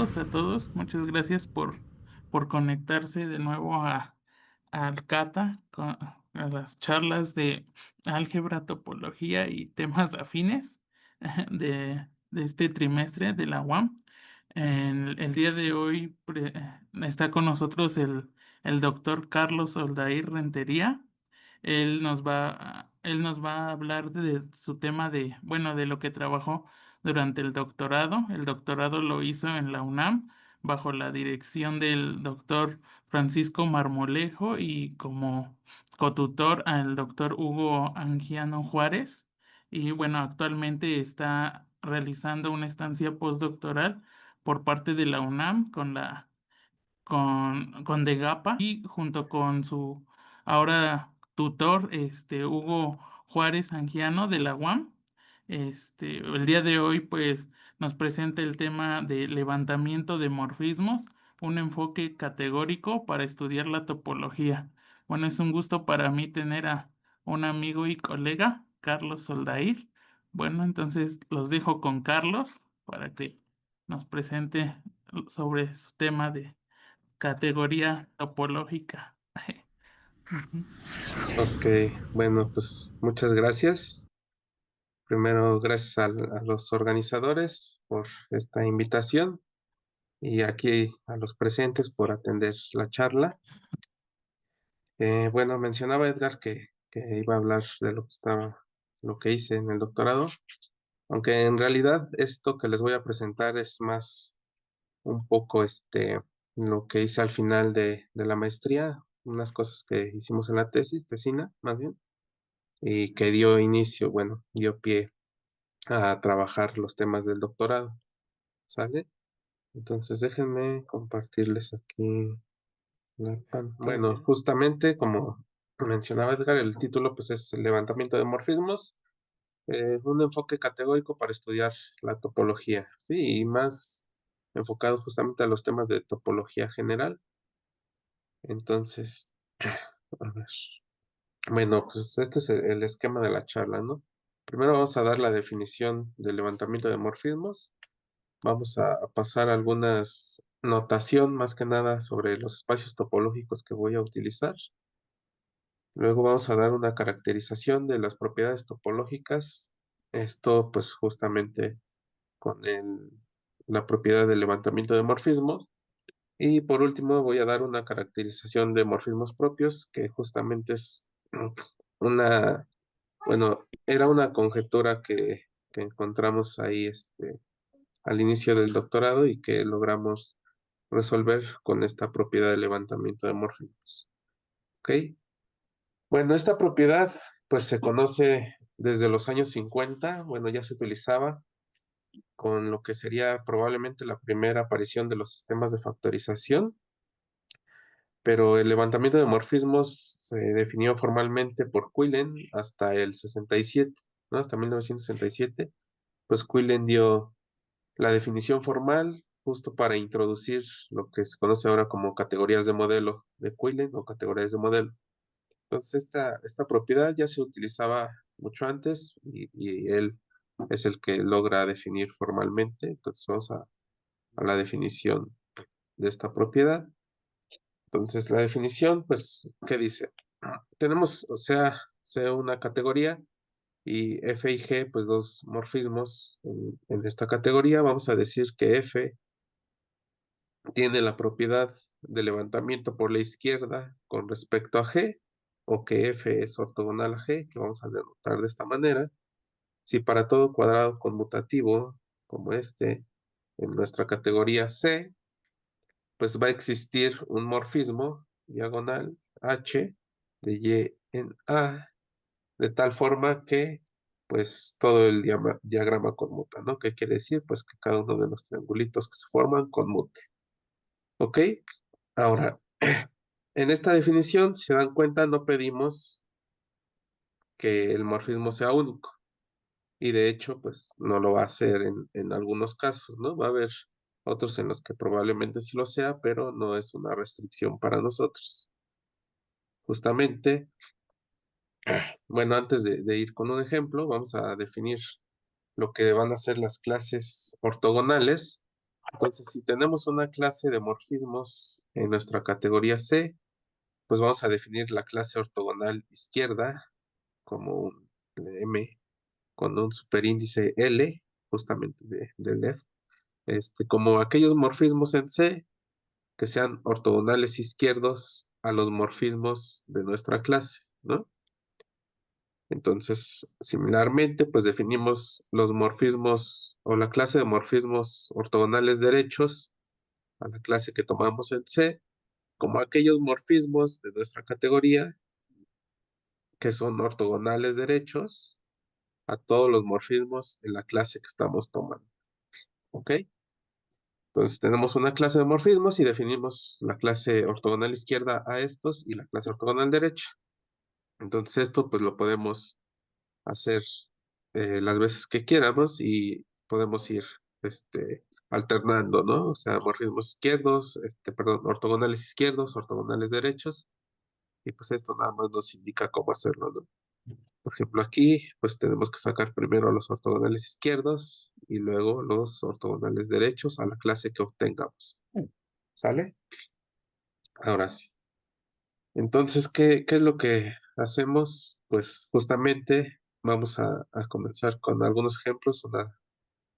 saludos a todos. Muchas gracias por conectarse de nuevo al CATA, a las charlas de álgebra, topología y temas afines de este trimestre de la UAM. El día de hoy está con nosotros el doctor Carlos Oldair Rentería. Él nos va a hablar de su tema bueno, de lo que trabajó durante el doctorado. El doctorado lo hizo en la UNAM bajo la dirección del doctor Francisco Marmolejo y como cotutor al doctor Hugo Angiano Juárez. Y bueno, actualmente está realizando una estancia postdoctoral por parte de la UNAM con DEGAPA y junto con su ahora tutor, Hugo Juárez Angiano de la UAM. El día de hoy, pues, nos presenta el tema de levantamiento de morfismos, un enfoque categórico para estudiar la topología. Bueno, es un gusto para mí tener a un amigo y colega, Carlos Soldair. Bueno, entonces los dejo con Carlos para que nos presente sobre su tema de categoría topológica. Ujú. Ok, bueno, pues muchas gracias. Primero, gracias a los organizadores por esta invitación y aquí a los presentes por atender la charla. Bueno, mencionaba Edgar que iba a hablar de lo que hice en el doctorado, aunque en realidad esto que les voy a presentar es más un poco lo que hice al final de la maestría, unas cosas que hicimos en la tesina, más bien, y que dio inicio, bueno, dio pie a trabajar los temas del doctorado, ¿sale? Entonces déjenme compartirles aquí la pantalla. Bueno, justamente como mencionaba Edgar, el título pues es el levantamiento de morfismos, un enfoque categórico para estudiar la topología, sí, y más enfocado justamente a los temas de topología general. Entonces, a ver. Bueno, pues este es el esquema de la charla, ¿no? Primero vamos a dar la definición del levantamiento de morfismos. Vamos a pasar algunas notación más que nada sobre los espacios topológicos que voy a utilizar. Luego vamos a dar una caracterización de las propiedades topológicas. Esto pues justamente con la propiedad del levantamiento de morfismos. Y por último voy a dar una caracterización de morfismos propios, que justamente es una, bueno, era una conjetura que encontramos ahí al inicio del doctorado y que logramos resolver con esta propiedad de levantamiento de morfismos. ¿Ok? Bueno, esta propiedad pues se conoce desde los años 50. Bueno, ya se utilizaba con lo que sería probablemente la primera aparición de los sistemas de factorización, pero el levantamiento de morfismos se definió formalmente por Quillen hasta el 67, ¿no? Hasta 1967, pues Quillen dio la definición formal justo para introducir lo que se conoce ahora como categorías de modelo de Quillen o categorías de modelo. Entonces, esta propiedad ya se utilizaba mucho antes y él es el que logra definir formalmente. Entonces, vamos a la definición de esta propiedad. Entonces, la definición, pues, ¿qué dice? Tenemos, o sea una categoría y F y G, pues, dos morfismos en esta categoría. Vamos a decir que F tiene la propiedad de levantamiento por la izquierda con respecto a G, o que F es ortogonal a G, que vamos a denotar de esta manera. Si para todo cuadrado conmutativo, como en nuestra categoría C, pues va a existir un morfismo diagonal H de Y en A, de tal forma que pues todo el diagrama conmuta, ¿no? ¿Qué quiere decir? Pues que cada uno de los triangulitos que se forman conmute. ¿Ok? Ahora, en esta definición, si se dan cuenta, no pedimos que el morfismo sea único. Y de hecho, pues no lo va a hacer en algunos casos, ¿no? Va a haber otros en los que probablemente sí lo sea, pero no es una restricción para nosotros. Justamente, bueno, antes de ir con un ejemplo, vamos a definir lo que van a ser las clases ortogonales. Entonces, si tenemos una clase de morfismos en nuestra categoría C, pues vamos a definir la clase ortogonal izquierda como un M con un superíndice L, justamente de left, como aquellos morfismos en C que sean ortogonales izquierdos a los morfismos de nuestra clase, ¿no? Entonces, similarmente, pues definimos los morfismos o la clase de morfismos ortogonales derechos a la clase que tomamos en C, como aquellos morfismos de nuestra categoría que son ortogonales derechos a todos los morfismos en la clase que estamos tomando. ¿Ok? Entonces tenemos una clase de morfismos y definimos la clase ortogonal izquierda a estos y la clase ortogonal derecha. Entonces esto pues lo podemos hacer las veces que quieramos y podemos ir alternando, ¿no? O sea, morfismos izquierdos, perdón, ortogonales izquierdos, ortogonales derechos, y pues esto nada más nos indica cómo hacerlo, ¿no? Por ejemplo, aquí pues tenemos que sacar primero los ortogonales izquierdos y luego los ortogonales derechos a la clase que obtengamos. ¿Sale? Ahora sí. Entonces, ¿qué es lo que hacemos? Pues justamente vamos a comenzar con algunos ejemplos,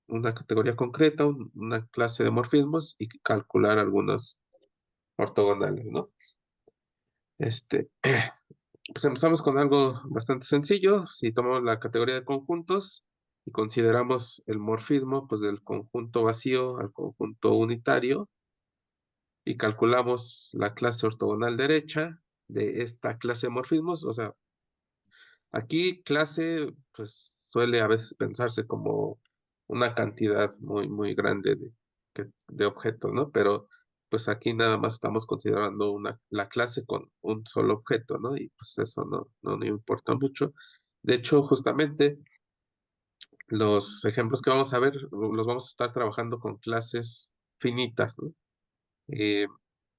una categoría concreta, una clase de morfismos y calcular algunos ortogonales, ¿no? Este, pues empezamos con algo bastante sencillo. Si tomamos la categoría de conjuntos y consideramos el morfismo, pues del conjunto vacío al conjunto unitario y calculamos la clase ortogonal derecha de esta clase de morfismos, o sea, aquí clase, pues suele a veces pensarse como una cantidad muy, muy grande de objetos, ¿no? Pero pues aquí nada más estamos considerando la clase con un solo objeto, ¿no? Y pues eso no importa mucho. De hecho, justamente los ejemplos que vamos a ver, los vamos a estar trabajando con clases finitas, ¿no? Eh,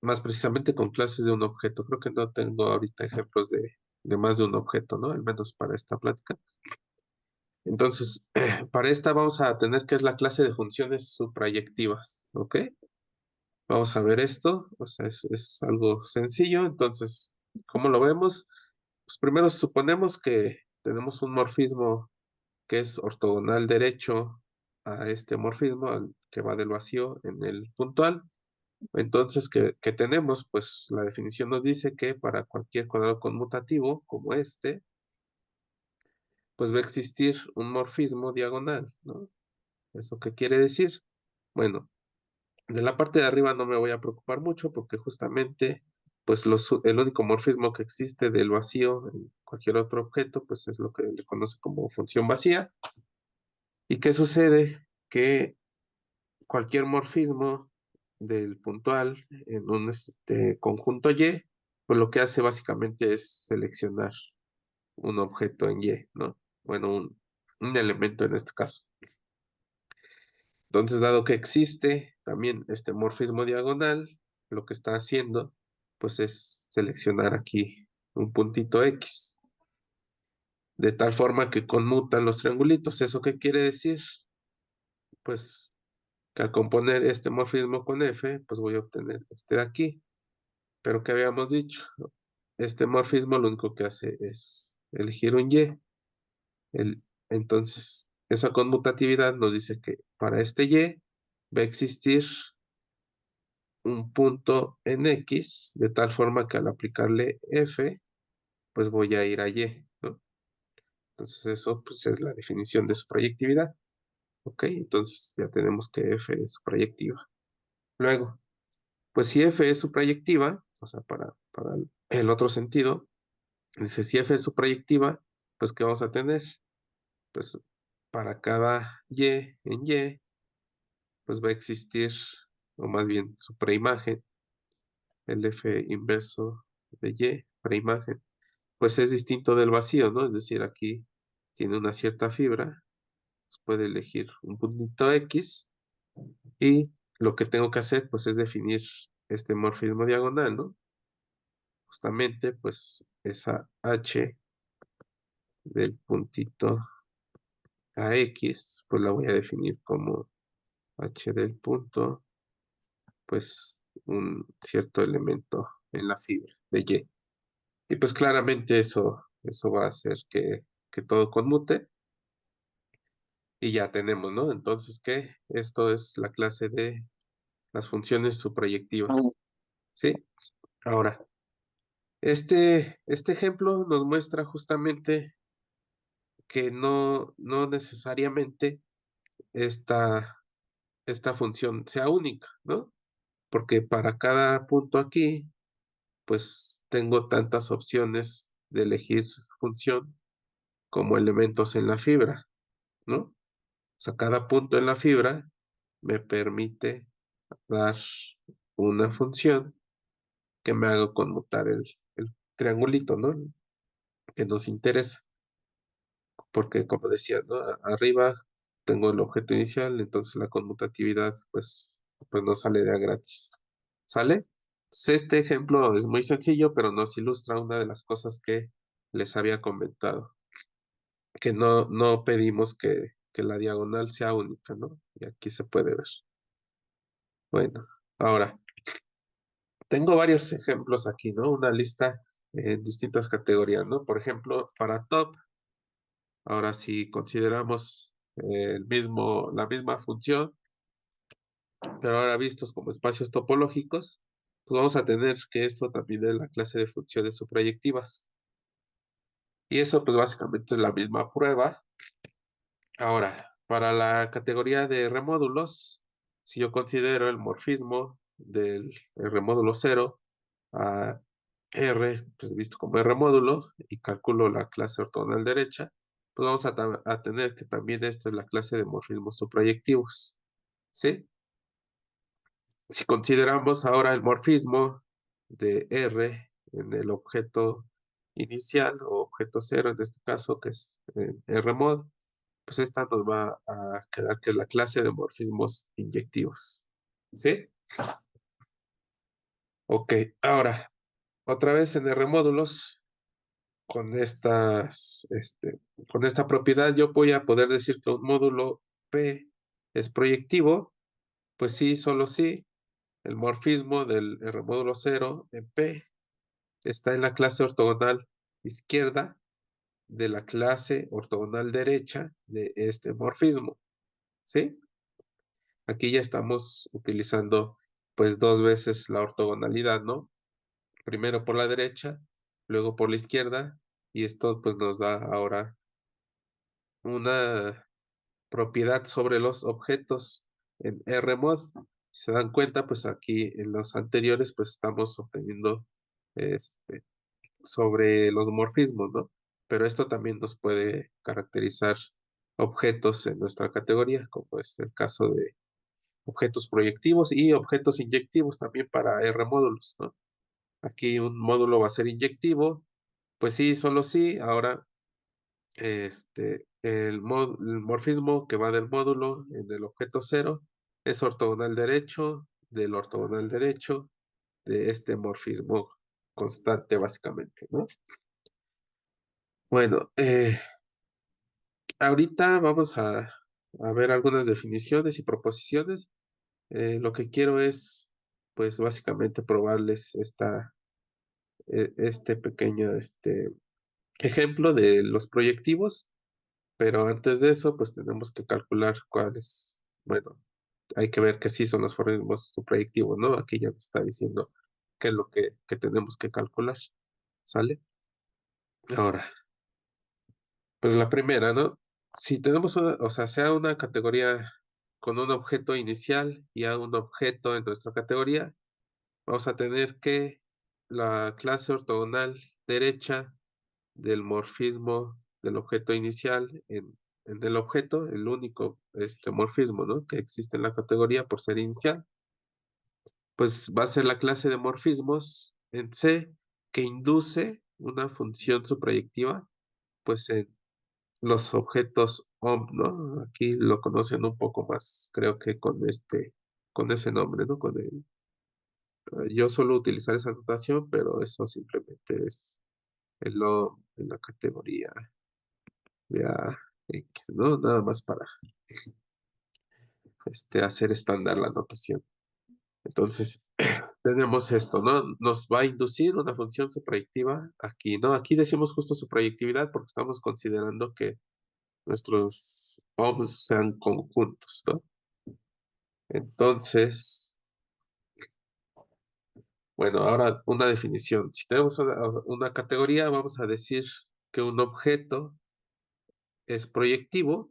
Más precisamente con clases de un objeto. Creo que no tengo ahorita ejemplos de más de un objeto, ¿no? Al menos para esta plática. Entonces, para esta vamos a tener que es la clase de funciones suprayectivas, ¿ok? Vamos a ver esto, o sea, es algo sencillo. Entonces, ¿cómo lo vemos? Pues primero suponemos que tenemos un morfismo que es ortogonal derecho a este morfismo que va del vacío en el puntual. Entonces, ¿qué tenemos? Pues la definición nos dice que para cualquier cuadrado conmutativo como este, pues va a existir un morfismo diagonal, ¿no? ¿Eso qué quiere decir? Bueno, de la parte de arriba no me voy a preocupar mucho porque justamente, pues el único morfismo que existe del vacío en cualquier otro objeto, pues es lo que le conoce como función vacía. ¿Y qué sucede? Que cualquier morfismo del puntual en un conjunto Y, pues lo que hace básicamente es seleccionar un objeto en Y, ¿no? Bueno, un elemento en este caso. Entonces, dado que existe también este morfismo diagonal, lo que está haciendo, pues es seleccionar aquí un puntito X, de tal forma que conmutan los triangulitos. ¿Eso qué quiere decir? Pues que al componer este morfismo con F, pues voy a obtener este de aquí. Pero ¿qué habíamos dicho? Este morfismo lo único que hace es elegir un Y. Entonces, esa conmutatividad nos dice que para este Y va a existir un punto en X, de tal forma que al aplicarle F, pues voy a ir a Y, ¿no? Entonces eso pues, es la definición de su proyectividad. ¿Ok? Entonces ya tenemos que F es su proyectiva. Luego, pues si F es su proyectiva, o sea, para el otro sentido, dice si F es su proyectiva, pues ¿qué vamos a tener? Pues para cada Y en Y, pues va a existir, o más bien su preimagen, el F inverso de Y, preimagen, pues es distinto del vacío, ¿no? Es decir, aquí tiene una cierta fibra, pues puede elegir un puntito X y lo que tengo que hacer, pues es definir este morfismo diagonal, ¿no? Justamente, pues esa H del puntito a X, pues la voy a definir como H del punto pues un cierto elemento en la fibra de Y. Y pues claramente eso va a hacer que todo conmute y ya tenemos, ¿no? Entonces, ¿qué? Esto es la clase de las funciones subproyectivas, ¿sí? Ahora, este ejemplo nos muestra justamente que no necesariamente esta, esta función sea única, ¿no? Porque para cada punto aquí, pues tengo tantas opciones de elegir función como elementos en la fibra, ¿no? O sea, cada punto en la fibra me permite dar una función que me haga conmutar el triangulito, ¿no? Que nos interesa, porque como decía, ¿no? Arriba tengo el objeto inicial, entonces la conmutatividad, pues no sale de a gratis, ¿sale? Entonces, este ejemplo es muy sencillo, pero nos ilustra una de las cosas que les había comentado, que no pedimos que la diagonal sea única, ¿no? Y aquí se puede ver. Bueno, ahora, tengo varios ejemplos aquí, ¿no? Una lista en distintas categorías, ¿no? Por ejemplo, para top, ahora si consideramos la misma función, pero ahora vistos como espacios topológicos, pues vamos a tener que eso también es la clase de funciones subproyectivas. Y eso pues básicamente es la misma prueba. Ahora, para la categoría de remódulos, si yo considero el morfismo del remódulo cero a R, pues visto como R módulo, y calculo la clase ortogonal derecha, pues vamos a tener que también esta es la clase de morfismos subproyectivos, ¿sí? Si consideramos ahora el morfismo de R en el objeto inicial o objeto cero, en este caso, que es R mod, pues esta nos va a quedar que es la clase de morfismos inyectivos, ¿sí? Ok, ahora, otra vez en R módulos, con esta propiedad yo voy a poder decir que un módulo P es proyectivo, pues sí, solo sí, el morfismo del R módulo cero en P está en la clase ortogonal izquierda de la clase ortogonal derecha de este morfismo, ¿sí? Aquí ya estamos utilizando pues dos veces la ortogonalidad, ¿no? Primero por la derecha, luego por la izquierda, y esto pues nos da ahora una propiedad sobre los objetos en RMod. Si se dan cuenta, pues aquí en los anteriores pues estamos obteniendo este, sobre los morfismos, ¿no? Pero esto también nos puede caracterizar objetos en nuestra categoría, como es el caso de objetos proyectivos y objetos inyectivos también para R módulos, ¿no? Aquí un módulo va a ser inyectivo, pues sí, solo sí. Ahora, el morfismo que va del módulo en el objeto cero es ortogonal derecho del ortogonal derecho de este morfismo constante, básicamente, ¿no? Bueno, ahorita vamos a ver algunas definiciones y proposiciones. Lo que quiero es, pues, básicamente probarles este pequeño ejemplo de los proyectivos, pero antes de eso, pues tenemos que calcular cuáles, bueno, hay que ver que sí son los formismos subproyectivos, ¿no? Aquí ya me está diciendo qué es lo que tenemos que calcular, ¿sale? Ahora, pues la primera, ¿no? Si tenemos una, o sea, sea una categoría con un objeto inicial y a un objeto en nuestra categoría, vamos a tener que la clase ortogonal derecha del morfismo del objeto inicial en el objeto, el único morfismo, ¿no? Que existe en la categoría por ser inicial, pues va a ser la clase de morfismos en C que induce una función subproyectiva, pues en los objetos OMP, ¿no? Aquí lo conocen un poco más, creo que con ese nombre, ¿no? Yo suelo utilizar esa notación, pero eso simplemente es el OMP en la categoría de AX, ¿no? Nada más para hacer estándar la notación. Entonces, tenemos esto, ¿no? Nos va a inducir una función suprayectiva aquí, ¿no? Aquí decimos justo suprayectividad porque estamos considerando que nuestros ohms sean conjuntos, ¿no? Entonces, bueno, ahora una definición. Si tenemos una categoría, vamos a decir que un objeto es proyectivo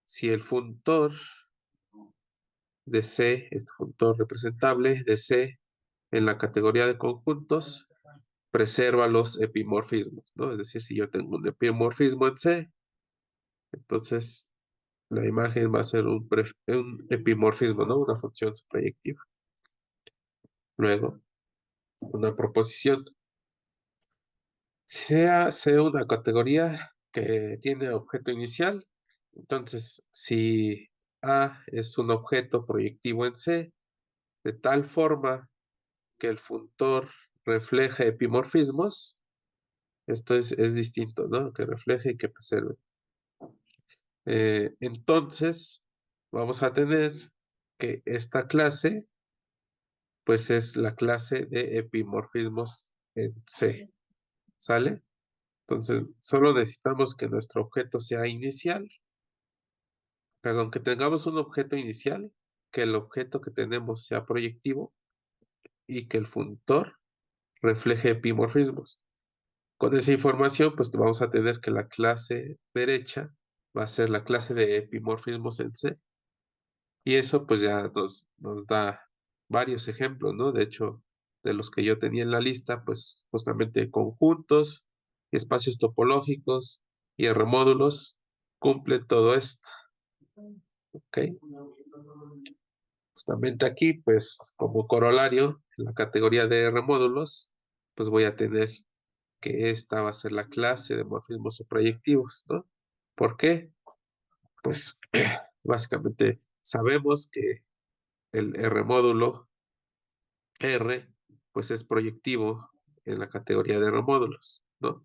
si el funtor de C, este funtor representable de C en la categoría de conjuntos, preserva los epimorfismos, ¿no? Es decir, si yo tengo un epimorfismo en C, entonces la imagen va a ser un epimorfismo, ¿no? Una función proyectiva. Luego, una proposición. Sea una categoría que tiene objeto inicial, entonces si A es un objeto proyectivo en C, de tal forma que el funtor refleja epimorfismos, esto es distinto, ¿no? Que refleje y que preserve. Entonces, vamos a tener que esta clase, pues es la clase de epimorfismos en C, ¿sale? Entonces, solo necesitamos que nuestro objeto sea inicial, perdón, que tengamos un objeto inicial, que el objeto que tenemos sea proyectivo y que el funtor refleje epimorfismos. Con esa información, pues vamos a tener que la clase derecha va a ser la clase de epimorfismos en C. Y eso pues ya nos da varios ejemplos, ¿no? De hecho, de los que yo tenía en la lista, pues justamente conjuntos, espacios topológicos y R-módulos cumplen todo esto, ¿ok? Justamente aquí, pues como corolario, en la categoría de R-módulos, pues voy a tener que esta va a ser la clase de morfismos proyectivos, ¿no? ¿Por qué? Pues básicamente sabemos que el R-módulo R, pues es proyectivo en la categoría de R-módulos, ¿no?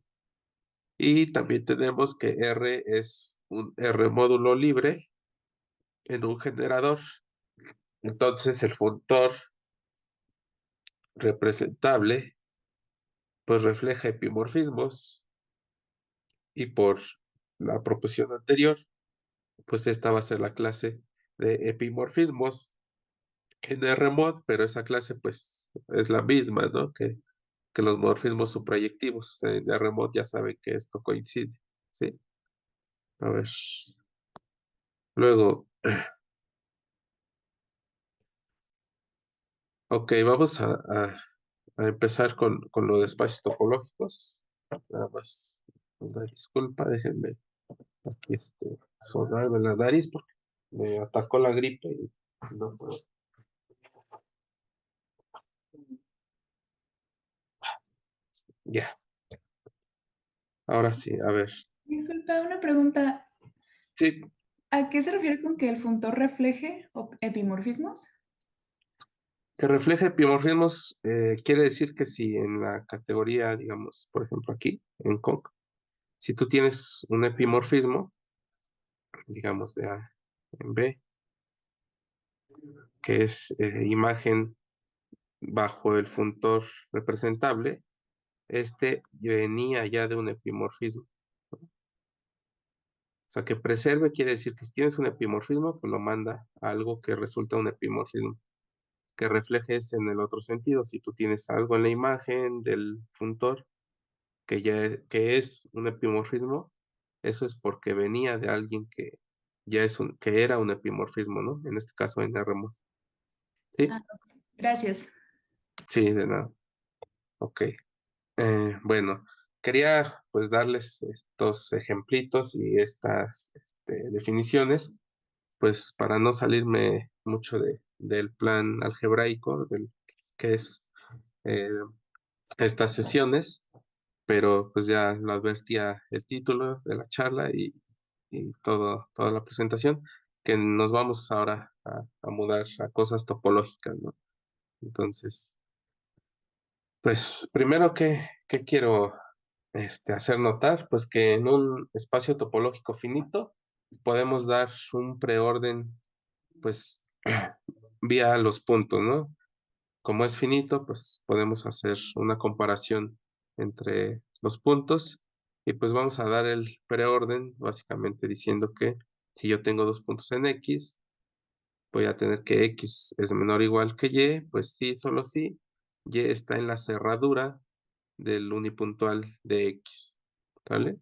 Y también tenemos que R es un R-módulo libre en un generador. Entonces el funtor representable pues refleja epimorfismos y por la proposición anterior, pues esta va a ser la clase de epimorfismos en R-mod, pero esa clase pues es la misma, ¿no? Que los morfismos suprayectivos. O sea, en R-mod ya saben que esto coincide, ¿sí? A ver. Luego, ok, vamos a empezar con lo de espacios topológicos. Nada más, una disculpa, déjenme aquí sonarme la nariz porque me atacó la gripe y no puedo. Ya, ahora sí, a ver. Disculpa, una pregunta. Sí, ¿A qué se refiere con que el funtor refleje epimorfismos? que refleja epimorfismos quiere decir que si en la categoría, digamos, por ejemplo aquí, en Conc, si tú tienes un epimorfismo, digamos de A en B, que es imagen bajo el funtor representable, este venía ya de un epimorfismo. O sea, que preserve quiere decir que si tienes un epimorfismo, pues lo manda a algo que resulta un epimorfismo, que reflejes en el otro sentido. Si tú tienes algo en la imagen del funtor que es un epimorfismo, eso es porque venía de alguien que que era un epimorfismo, ¿no? En este caso en Ramos. Ah, ¿Sí? gracias. Sí, de nada. Ok. Bueno, quería pues darles estos ejemplitos y estas definiciones, pues para no salirme mucho del plan algebraico, que es eh, estas sesiones, pero pues ya lo advertía el título de la charla y toda la presentación, que nos vamos ahora a mudar a cosas topológicas, ¿no? Entonces, pues primero que quiero hacer notar, pues que en un espacio topológico finito podemos dar un preorden, pues vía los puntos, ¿no? Como es finito, pues podemos hacer una comparación entre los puntos y pues vamos a dar el preorden, básicamente diciendo que si yo tengo 2 puntos en X, voy a tener que X es menor o igual que Y, pues sí, solo sí, Y está en la cerradura del unipuntual de X, ¿sale?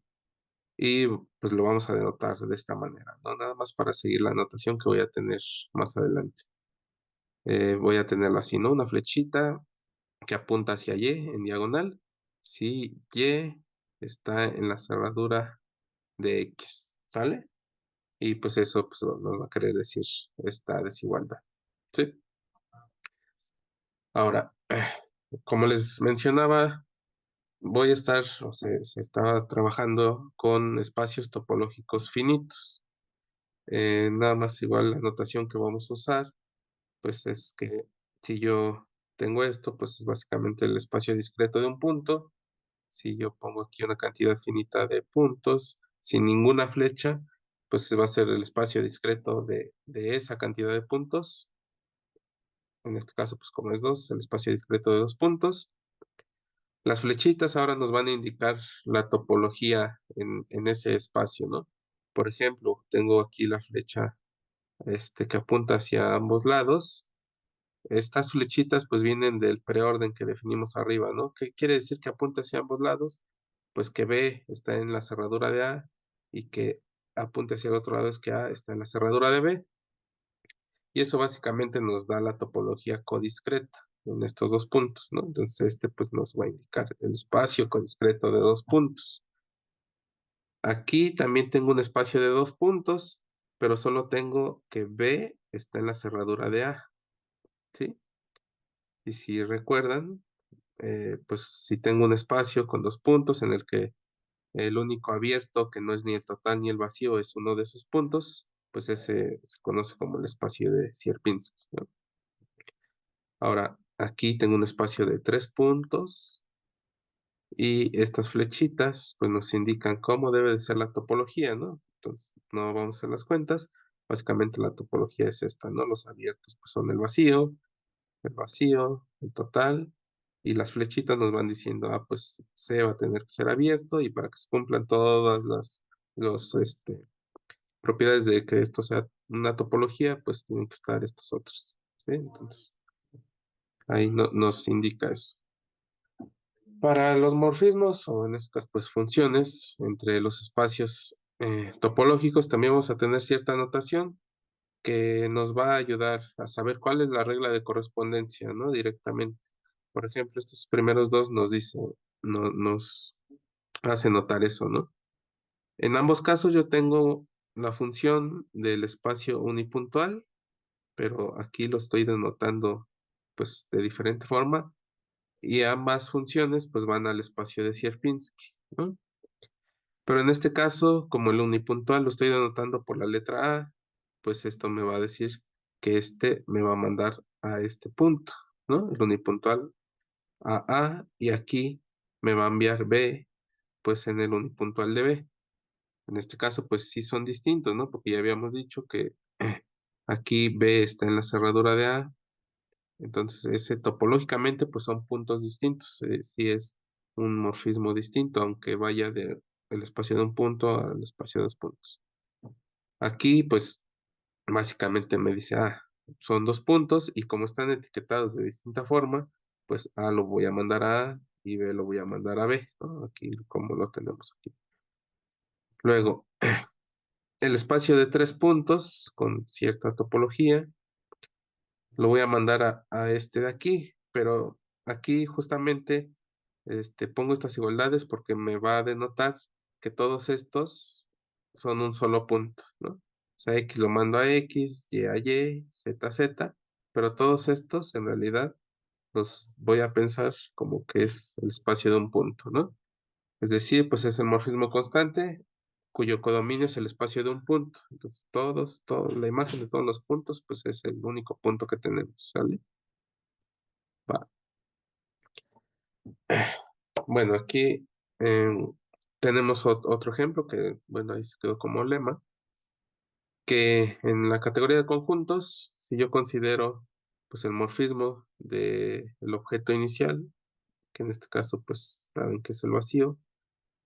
Y pues lo vamos a denotar de esta manera, ¿no? Nada más para seguir la anotación que voy a tener más adelante. Voy a tenerlo así, ¿no? Una flechita que apunta hacia Y en diagonal. Si Y está en la cerradura de X, ¿sale? Y pues eso pues, nos va a querer decir esta desigualdad, ¿sí? Ahora, como les mencionaba, voy a estar, o sea, se estaba trabajando con espacios topológicos finitos. Nada más igual la notación que vamos a usar, pues es que si yo tengo esto, pues es básicamente el espacio discreto de un punto. Si yo pongo aquí una cantidad finita de puntos sin ninguna flecha, pues va a ser el espacio discreto de esa cantidad de puntos. En este caso, pues como es 2, el espacio discreto de 2 puntos. Las flechitas ahora nos van a indicar la topología en ese espacio, ¿no? Por ejemplo, tengo aquí la flecha que apunta hacia ambos lados. Estas flechitas pues vienen del preorden que definimos arriba, ¿no? ¿Qué quiere decir que apunta hacia ambos lados? Pues que B está en la cerradura de A y que apunte hacia el otro lado es que A está en la cerradura de B. Y eso básicamente nos da la topología codiscreta en estos 2 puntos, ¿no? Entonces pues nos va a indicar el espacio codiscreto de 2 puntos. Aquí también tengo un espacio de 2 puntos, pero solo tengo que B está en la cerradura de A, ¿sí? Y si recuerdan, pues si tengo un espacio con 2 puntos en el que el único abierto, que no es ni el total ni el vacío, es uno de esos puntos, pues ese se conoce como el espacio de Sierpinski, ¿no? Ahora, aquí tengo un espacio de 3 puntos y estas flechitas pues nos indican cómo debe de ser la topología, ¿no? Entonces, no vamos a hacer las cuentas. Básicamente la topología es esta, ¿no? Los abiertos pues son el vacío, el total, y las flechitas nos van diciendo, pues C va a tener que ser abierto y para que se cumplan todas las propiedades de que esto sea una topología, pues tienen que estar estos otros, ¿sí? Entonces, ahí nos indica eso. Para los morfismos, o en este caso, pues funciones entre los espacios topológicos, también vamos a tener cierta notación que nos va a ayudar a saber cuál es la regla de correspondencia, ¿no? Directamente. Por ejemplo, estos primeros dos nos hace notar eso, ¿no? En ambos casos yo tengo la función del espacio unipuntual, pero aquí lo estoy denotando pues de diferente forma y ambas funciones pues van al espacio de Sierpinski, ¿no? Pero en este caso, como el unipuntual lo estoy denotando por la letra A, pues esto me va a decir que me va a mandar a este punto, ¿no? El unipuntual a A y aquí me va a enviar B, pues en el unipuntual de B. En este caso, pues sí son distintos, ¿no? Porque ya habíamos dicho que aquí B está en la cerradura de A, entonces ese topológicamente pues son puntos distintos, sí es un morfismo distinto, aunque vaya del espacio de un punto al espacio de 2 puntos. Aquí pues básicamente me dice, son 2 puntos y como están etiquetados de distinta forma, pues A lo voy a mandar a A y B lo voy a mandar a B, ¿no? Aquí como lo tenemos aquí. Luego, el espacio de 3 puntos con cierta topología, lo voy a mandar a este de aquí, pero aquí justamente pongo estas igualdades porque me va a denotar que todos estos son un solo punto, ¿no? O sea, X lo mando a X, Y a Y, Z a Z, pero todos estos en realidad los voy a pensar como que es el espacio de un punto, ¿no? Es decir, pues es el morfismo constante cuyo codominio es el espacio de un punto. Entonces, la imagen de todos los puntos, pues es el único punto que tenemos, ¿sale? Va. Bueno, aquí tenemos otro ejemplo que, bueno, ahí se quedó como lema, que en la categoría de conjuntos, si yo considero pues el morfismo del objeto inicial, que en este caso pues saben que es el vacío,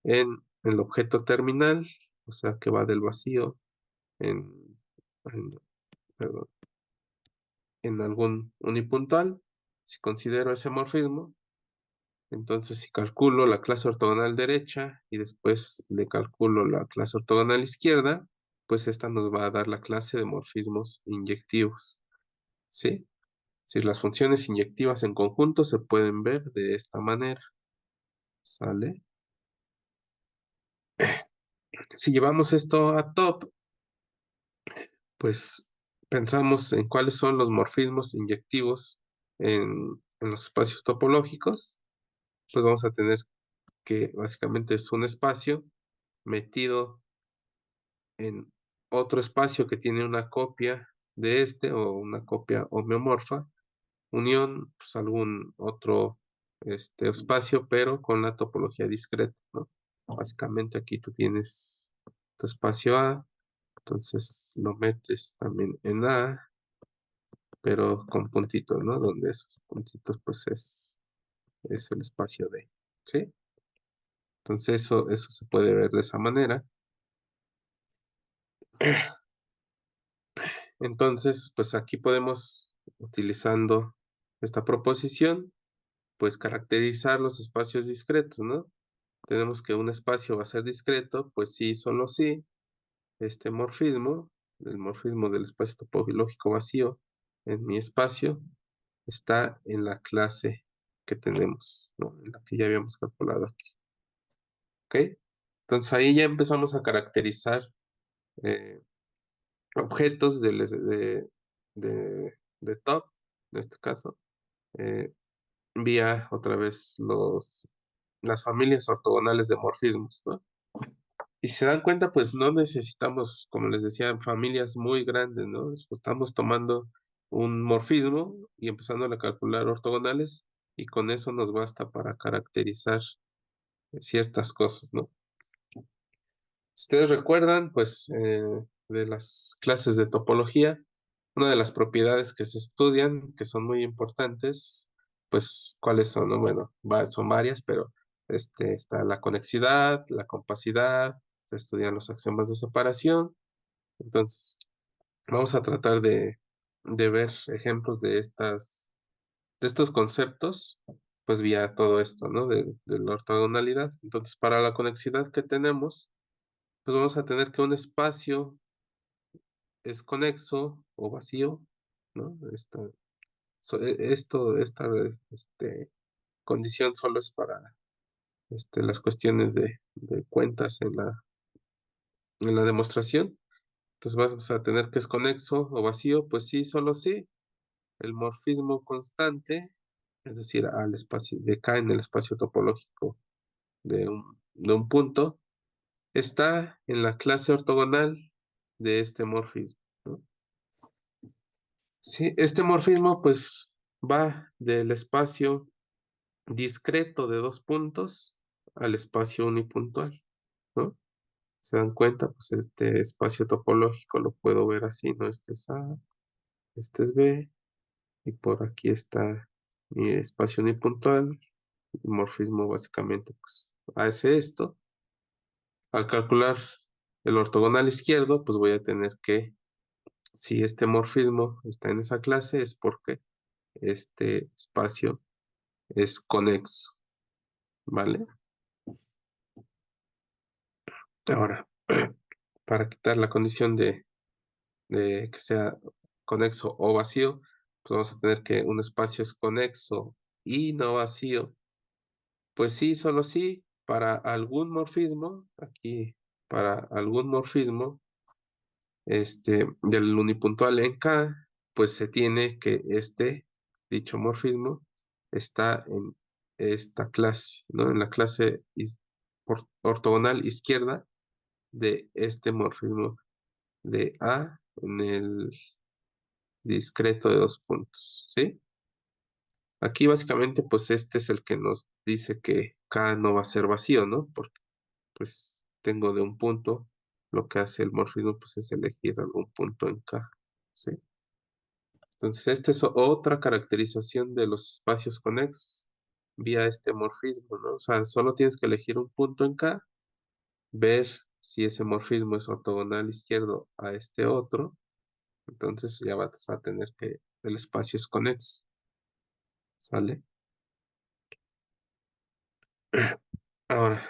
en el objeto terminal, o sea que va del vacío en, perdón, en algún unipuntual. Si considero ese morfismo, entonces si calculo la clase ortogonal derecha y después le calculo la clase ortogonal izquierda, pues esta nos va a dar la clase de morfismos inyectivos, ¿sí? Si las funciones inyectivas en conjunto se pueden ver de esta manera, ¿sale? Si llevamos esto a top, pues pensamos en cuáles son los morfismos inyectivos en los espacios topológicos, pues vamos a tener que básicamente es un espacio metido en otro espacio que tiene una copia de este o una copia homeomorfa, unión, pues algún otro espacio, pero con la topología discreta, ¿no? Básicamente aquí tú tienes tu espacio A, entonces lo metes también en A, pero con puntitos, ¿no? Donde esos puntitos pues es el espacio D, ¿sí? Entonces eso se puede ver de esa manera. Entonces, pues aquí podemos, utilizando esta proposición, pues caracterizar los espacios discretos, ¿no? Tenemos que un espacio va a ser discreto, pues sí, solo sí, este morfismo, el morfismo del espacio topológico vacío en mi espacio, está en la clase que tenemos, ¿no? En la que ya habíamos calculado aquí, ¿ok? Entonces ahí ya empezamos a caracterizar eh, objetos de top, en este caso, eh, vía otra vez las familias ortogonales de morfismos, ¿no? Y si se dan cuenta, pues no necesitamos, como les decía, familias muy grandes, ¿no? Pues, estamos tomando un morfismo y empezando a calcular ortogonales y con eso nos basta para caracterizar ciertas cosas, ¿no? Si ustedes recuerdan, pues de las clases de topología, una de las propiedades que se estudian, que son muy importantes, pues, ¿cuáles son? ¿No? Bueno, son varias, pero está la conexidad, la compacidad, se estudian los axiomas de separación. Entonces, vamos a tratar de ver ejemplos de estos conceptos, pues vía todo esto, ¿no? De la ortogonalidad. Entonces, para la conexidad que tenemos, pues vamos a tener que un espacio es conexo o vacío, ¿no? Esta condición solo es para las cuestiones de cuentas en la demostración. Entonces vamos a tener que es conexo o vacío, pues sí, solo sí. El morfismo constante, es decir, al espacio de K en el espacio topológico de un punto, está en la clase ortogonal de este morfismo, ¿no? Sí, este morfismo pues va del espacio discreto de dos puntos al espacio unipuntual, ¿no? ¿Se dan cuenta? Pues este espacio topológico lo puedo ver así, ¿no? Este es A, este es B, y por aquí está mi espacio unipuntual. El morfismo básicamente pues hace esto. Al calcular el ortogonal izquierdo, pues voy a tener que, si este morfismo está en esa clase, es porque este espacio es conexo, ¿vale? Ahora, para quitar la condición de que sea conexo o vacío, pues vamos a tener que un espacio es conexo y no vacío. Pues sí, solo sí, para algún morfismo, aquí, para algún morfismo, del unipuntual en K, pues se tiene que dicho morfismo, está en esta clase, ¿no? En la clase ortogonal izquierda de este morfismo de A en el discreto de dos puntos, ¿sí? Aquí básicamente pues este es el que nos dice que K no va a ser vacío, ¿no? Porque pues tengo de un punto, lo que hace el morfismo pues es elegir algún punto en K, ¿sí? Entonces, esta es otra caracterización de los espacios conexos vía este morfismo, ¿no? O sea, solo tienes que elegir un punto en K, ver si ese morfismo es ortogonal izquierdo a este otro, entonces ya vas a tener que el espacio es conexo, ¿sale? Ahora,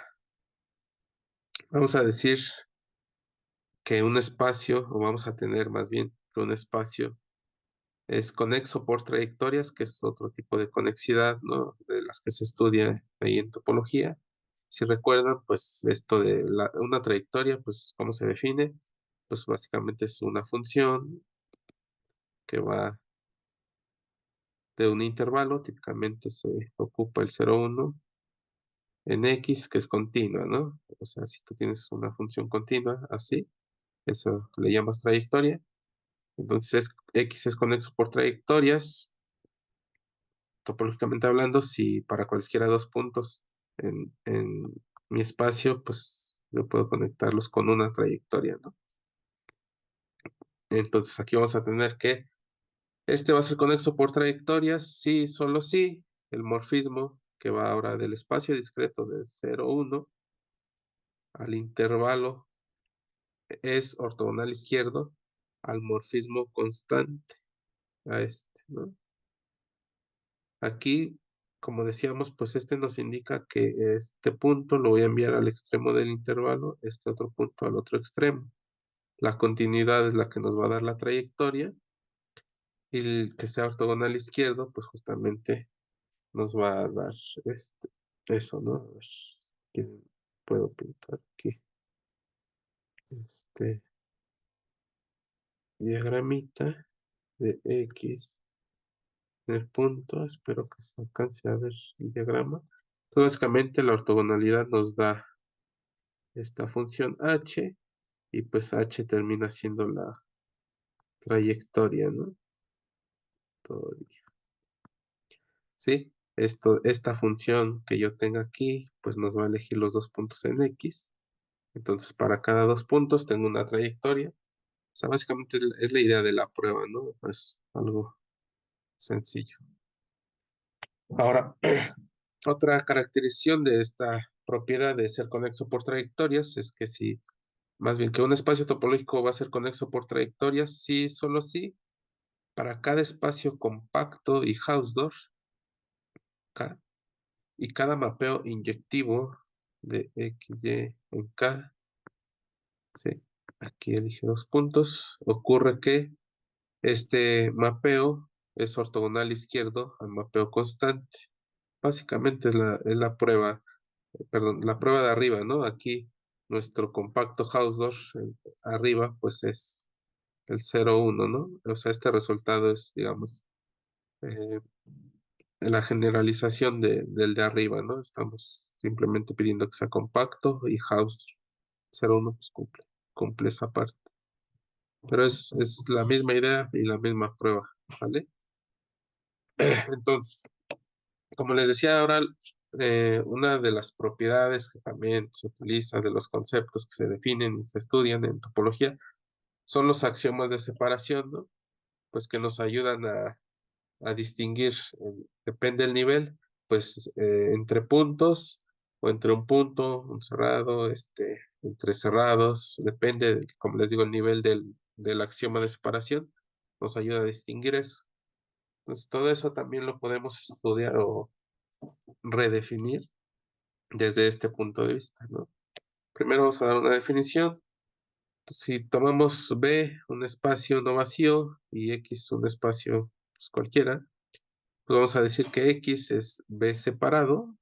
vamos a decir que un espacio, o vamos a tener más bien que un espacio es conexo por trayectorias, que es otro tipo de conexidad, ¿no? De las que se estudia ahí en topología. Si recuerdan, pues esto de una trayectoria, pues ¿cómo se define? Pues básicamente es una función que va de un intervalo, típicamente se ocupa el 0,1 en X, que es continua, ¿no? O sea, si tú tienes una función continua así, eso le llamas trayectoria. Entonces, X es conexo por trayectorias, topológicamente hablando, si para cualquiera de dos puntos en mi espacio, pues yo puedo conectarlos con una trayectoria, ¿no? Entonces, aquí vamos a tener que este va a ser conexo por trayectorias, sí, solo sí, el morfismo que va ahora del espacio discreto del 0,1 al intervalo es ortogonal izquierdo al morfismo constante, a este, ¿no? Aquí, como decíamos, pues este nos indica que este punto lo voy a enviar al extremo del intervalo, este otro punto al otro extremo. La continuidad es la que nos va a dar la trayectoria y el que sea ortogonal izquierdo, pues justamente nos va a dar eso, ¿no? A ver, ¿qué puedo pintar aquí? Este diagramita de X en el punto, espero que se alcance a ver el diagrama. Entonces, básicamente la ortogonalidad nos da esta función h y pues h termina siendo la trayectoria, ¿no? ¿Sí? Esta función que yo tenga aquí, pues nos va a elegir los dos puntos en X. Entonces, para cada dos puntos tengo una trayectoria. O sea, básicamente es la idea de la prueba, ¿no? Es algo sencillo. Ahora, otra caracterización de esta propiedad de ser conexo por trayectorias es que si, más bien que un espacio topológico va a ser conexo por trayectorias, sí, solo sí, para cada espacio compacto y Hausdorff, y cada mapeo inyectivo de XY en K, ¿sí? Aquí elige dos puntos, ocurre que este mapeo es ortogonal izquierdo al mapeo constante. Básicamente es la prueba, perdón, la prueba de arriba, ¿no? Aquí nuestro compacto Hausdorff arriba, pues es el 0,1, ¿no? O sea, este resultado es, digamos, eh, la generalización del de arriba, ¿no? Estamos simplemente pidiendo que sea compacto y Hausdorff 0,1 pues cumple esa parte. Pero es la misma idea y la misma prueba, ¿vale? Entonces, como les decía ahora, una de las propiedades que también se utiliza de los conceptos que se definen y se estudian en topología son los axiomas de separación, ¿no? Pues que nos ayudan a distinguir, depende del nivel, pues entre puntos o entre un punto, un cerrado, entre cerrados, depende, como les digo, el nivel del axioma de separación, nos ayuda a distinguir eso. Entonces, todo eso también lo podemos estudiar o redefinir desde este punto de vista, ¿no? Primero vamos a dar una definición. Si tomamos B, un espacio no vacío, y X, un espacio pues, cualquiera, pues vamos a decir que X es B separado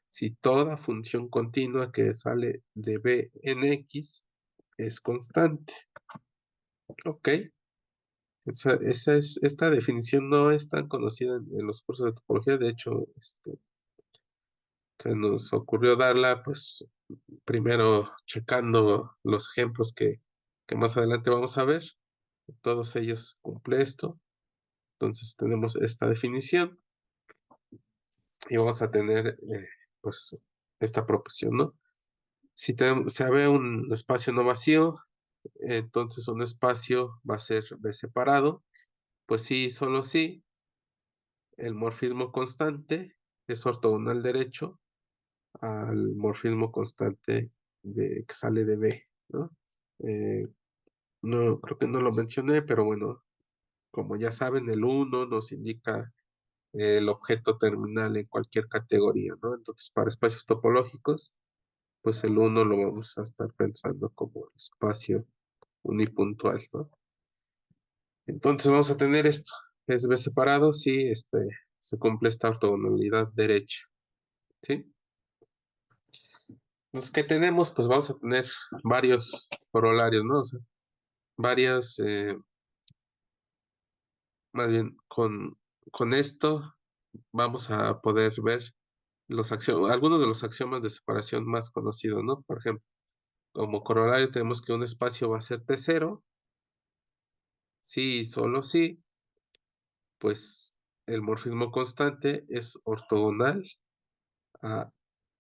si toda función continua que sale de B en X es constante. ¿Ok? Esta definición no es tan conocida en los cursos de topología, de hecho, se nos ocurrió darla, pues, primero checando los ejemplos que más adelante vamos a ver. Todos ellos cumple esto. Entonces tenemos esta definición y vamos a tener, pues, esta proposición, ¿no? Si se ve un espacio no vacío, entonces un espacio va a ser B separado pues sí, solo sí, el morfismo constante es ortogonal derecho al morfismo constante que sale de B, ¿no? Eh, no, creo que no lo mencioné, pero bueno, como ya saben, el 1 nos indica el objeto terminal en cualquier categoría, ¿no? Entonces, para espacios topológicos, pues el 1 lo vamos a estar pensando como espacio unipuntual, ¿no? Entonces vamos a tener esto, es B separado si se cumple esta ortogonalidad derecha, ¿sí? Entonces, ¿qué tenemos? Pues vamos a tener varios corolarios, ¿no? O sea, varias, más bien, con esto vamos a poder ver algunos de los axiomas de separación más conocidos, ¿no? Por ejemplo, como corolario tenemos que un espacio va a ser T0, sí y solo sí, pues el morfismo constante es ortogonal a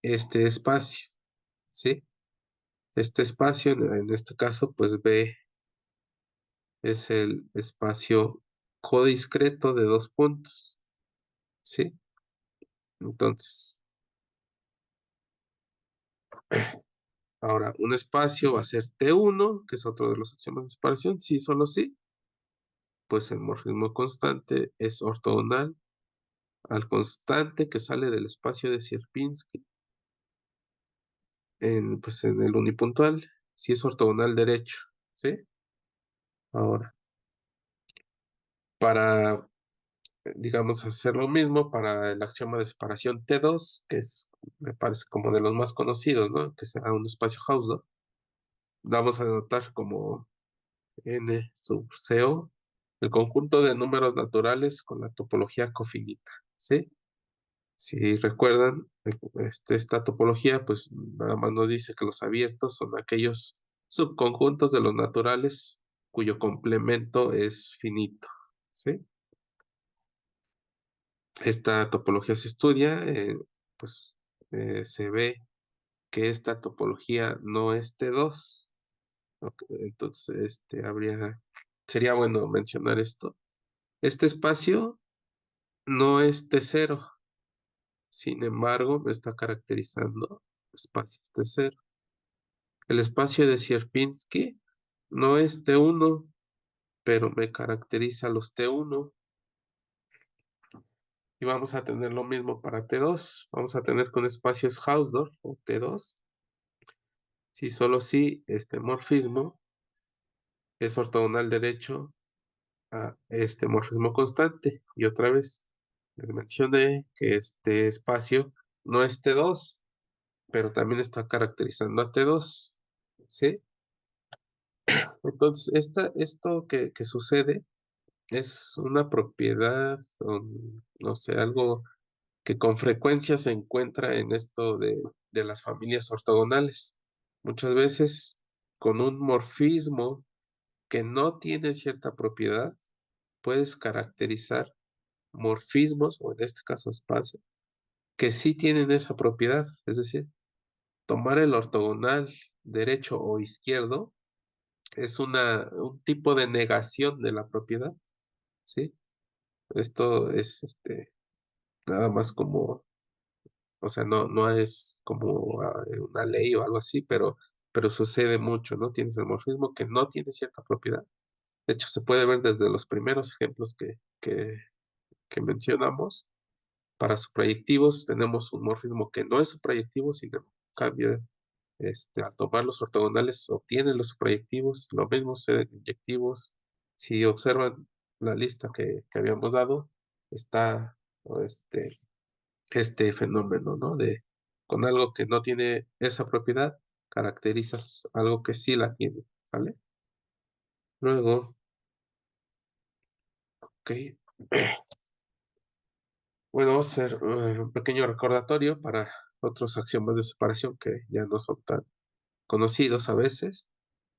este espacio, ¿sí? Este espacio, en este caso, pues B es el espacio codiscreto de dos puntos, ¿sí? Entonces, ahora un espacio va a ser T1, que es otro de los axiomas de separación, sí, solo sí, pues el morfismo constante es ortogonal al constante que sale del espacio de Sierpinski pues en el unipuntual, si es ortogonal derecho, ¿sí? Ahora, para, digamos, hacer lo mismo para el axioma de separación T2, que me parece como de los más conocidos, ¿no? Que sea un espacio Hausdorff, vamos a anotar como N sub CO, el conjunto de números naturales con la topología cofinita, ¿sí? Si recuerdan, esta topología, pues nada más nos dice que los abiertos son aquellos subconjuntos de los naturales cuyo complemento es finito, ¿sí? Esta topología se estudia, pues se ve que esta topología no es T2, ¿ok? Entonces sería bueno mencionar esto. Este espacio no es T0, sin embargo, me está caracterizando espacios T0. El espacio de Sierpinski no es T1, pero me caracteriza los T1. Y vamos a tener lo mismo para T2. Vamos a tener con espacios Hausdorff o T2. Si solo si este morfismo es ortogonal derecho a este morfismo constante. Y otra vez, les mencioné que este espacio no es T2, pero también está caracterizando a T2. ¿Sí? Entonces, esto que sucede es una propiedad, no sé, algo que con frecuencia se encuentra en esto de las familias ortogonales. Muchas veces con un morfismo que no tiene cierta propiedad, puedes caracterizar morfismos, o en este caso espacio, que sí tienen esa propiedad. Es decir, tomar el ortogonal derecho o izquierdo es un tipo de negación de la propiedad, ¿sí? Esto es nada más como, o sea, no es como una ley o algo así, pero sucede mucho, ¿no? Tienes el morfismo que no tiene cierta propiedad. De hecho, se puede ver desde los primeros ejemplos que mencionamos. Para suprayectivos tenemos un morfismo que no es suprayectivo, sino en cambio, al tomar los ortogonales obtienen los suprayectivos. Lo mismo sucede en inyectivos. Si observan la lista que habíamos dado, está o este fenómeno, ¿no? Con algo que no tiene esa propiedad, caracterizas algo que sí la tiene, ¿vale? Luego, ok, bueno, vamos a hacer un pequeño recordatorio para otros axiomas de separación que ya no son tan conocidos a veces.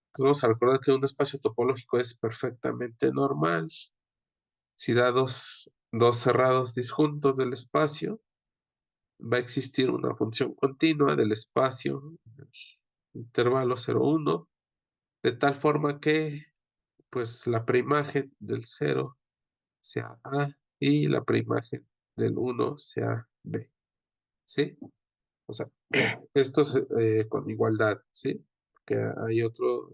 Entonces vamos a recordar que un espacio topológico es perfectamente normal. Si da dos cerrados disjuntos del espacio, va a existir una función continua del espacio, intervalo 0,1, de tal forma que pues la preimagen del 0 sea A y la preimagen del 1 sea B, ¿sí? O sea, esto es con igualdad, ¿sí? Que hay otro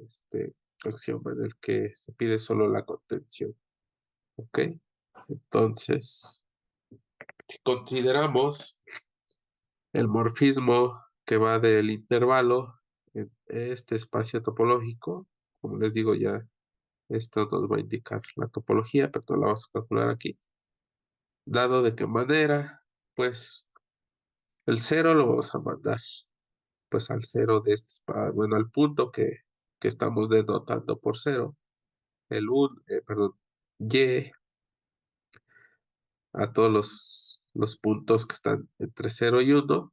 axioma en el que se pide solo la contención, ¿ok? Entonces, si consideramos el morfismo que va del intervalo en este espacio topológico, como les digo ya, esto nos va a indicar la topología, pero no la vamos a calcular aquí. Dado de qué manera, pues el cero lo vamos a mandar pues al cero de este espacio, bueno, al punto que estamos denotando por cero, perdón, y a todos los puntos que están entre cero y uno,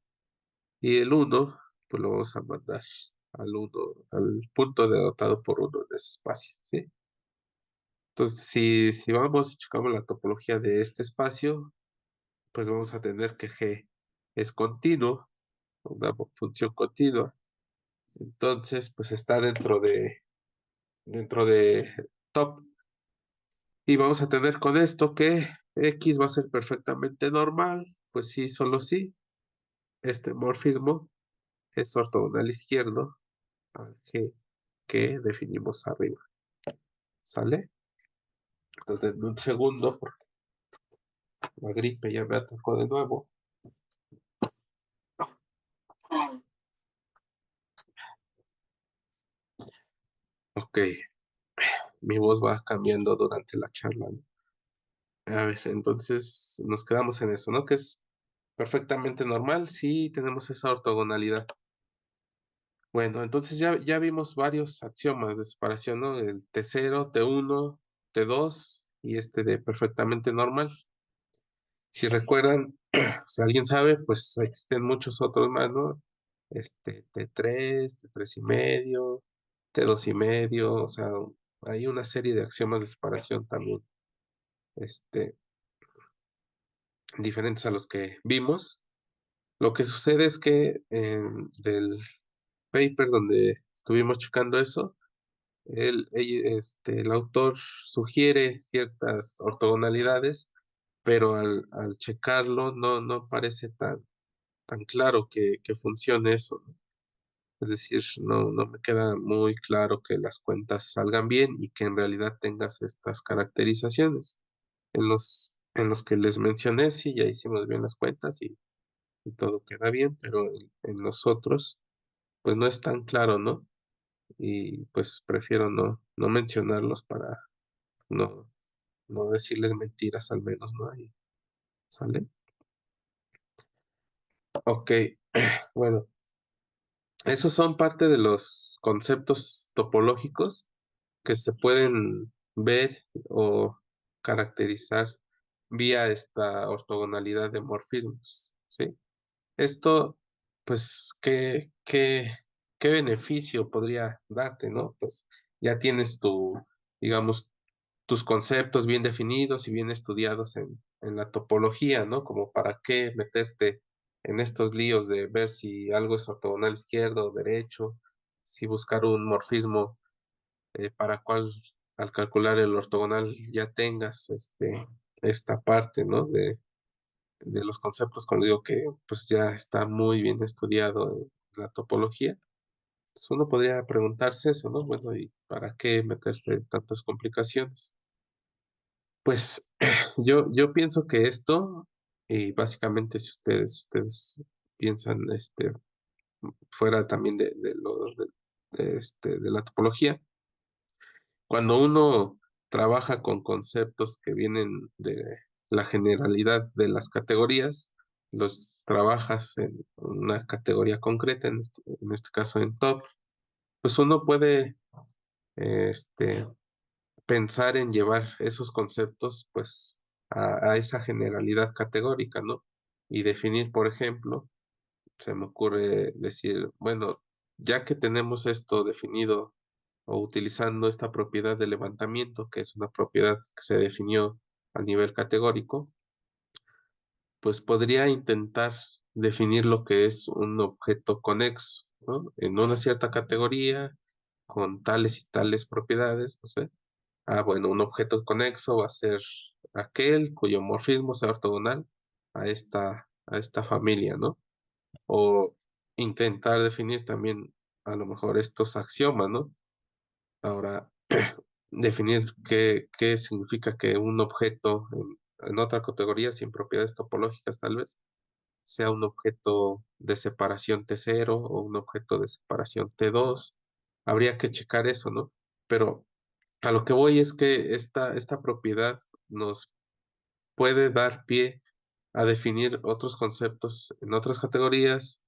y el uno pues lo vamos a mandar al uno, al punto denotado por uno en ese espacio, ¿sí? Entonces, si vamos y checamos la topología de este espacio, pues vamos a tener que G es continuo, una función continua. Entonces, pues está dentro de top. Y vamos a tener con esto que X va a ser perfectamente normal. Pues sí, solo sí. Este morfismo es ortogonal izquierdo al G que definimos arriba. ¿Sale? Entonces, en un segundo, porque la gripe ya me atacó de nuevo. Ok, mi voz va cambiando durante la charla, ¿no? A ver, entonces nos quedamos en eso, ¿no? Que es perfectamente normal si tenemos esa ortogonalidad. Bueno, entonces ya vimos varios axiomas de separación, ¿no? El T0, T1, T2 y este de perfectamente normal. Si recuerdan, si alguien sabe, pues existen muchos otros más, ¿no? T3, T3 y medio, T2 y medio, o sea, hay una serie de axiomas de separación también, este, diferentes a los que vimos. Lo que sucede es que del paper donde estuvimos checando eso, el autor sugiere ciertas ortogonalidades, pero al checarlo no parece tan claro que funcione eso, ¿no? Es decir, no me queda muy claro que las cuentas salgan bien y que en realidad tengas estas caracterizaciones. En los que les mencioné, sí, ya hicimos bien las cuentas y todo queda bien, pero en los otros, pues no es tan claro, ¿no? Y pues prefiero no mencionarlos para no, no decirles mentiras al menos, ¿no? Ahí, ¿sale? Ok, bueno, esos son parte de los conceptos topológicos que se pueden ver o caracterizar vía esta ortogonalidad de morfismos, ¿sí? Esto, pues, ¿qué beneficio podría darte, no? Pues ya tienes digamos, tus conceptos bien definidos y bien estudiados en la topología, ¿no? Como para qué meterte en estos líos de ver si algo es ortogonal izquierdo o derecho, si buscar un morfismo para cual al calcular el ortogonal ya tengas esta parte, ¿no? De los conceptos, cuando digo que pues ya está muy bien estudiado en la topología. Pues uno podría preguntarse eso, ¿no? Bueno, ¿y para qué meterse en tantas complicaciones? Pues yo pienso que esto, y básicamente si ustedes piensan fuera también de la topología, cuando uno trabaja con conceptos que vienen de la generalidad de las categorías, los trabajas en una categoría concreta, en este caso en top, pues uno puede este, pensar en llevar esos conceptos pues a esa generalidad categórica, ¿no? Y definir, por ejemplo, se me ocurre decir, bueno, ya que tenemos esto definido o utilizando esta propiedad de levantamiento, que es una propiedad que se definió a nivel categórico, pues podría intentar definir lo que es un objeto conexo, ¿no? En una cierta categoría, con tales y tales propiedades, no sé, bueno, un objeto conexo va a ser aquel cuyo morfismo sea ortogonal a esta familia, ¿no? O intentar definir también a lo mejor estos axiomas, ¿no? Ahora, definir qué significa que un objeto en otra categoría, sin propiedades topológicas tal vez, sea un objeto de separación T0 o un objeto de separación T2. Habría que checar eso, ¿no? Pero a lo que voy es que esta propiedad nos puede dar pie a definir otros conceptos en otras categorías,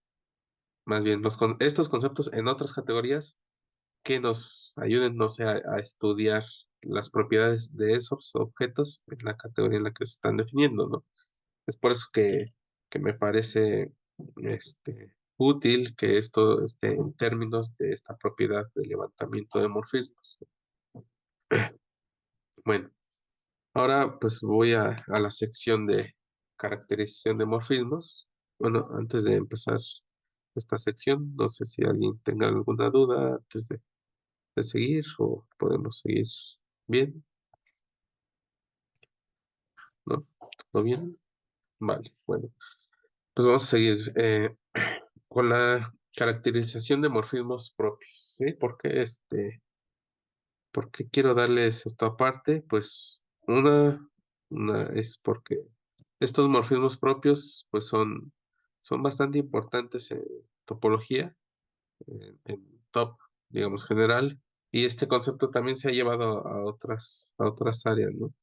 más bien estos conceptos en otras categorías que nos ayuden, no sé, a estudiar las propiedades de esos objetos en la categoría en la que se están definiendo, ¿no? Es por eso que me parece útil que esto esté en términos de esta propiedad de levantamiento de morfismos. Bueno, ahora pues voy a la sección de caracterización de morfismos. Bueno, antes de empezar esta sección, no sé si alguien tenga alguna duda antes de seguir o podemos seguir bien, ¿no? ¿Todo bien? Vale, bueno, pues vamos a seguir con la caracterización de morfismos propios, ¿sí? ¿Por qué quiero darles esta parte? Pues una es porque estos morfismos propios pues son bastante importantes en topología, en top, digamos, general, y este concepto también se ha llevado a otras áreas, ¿no?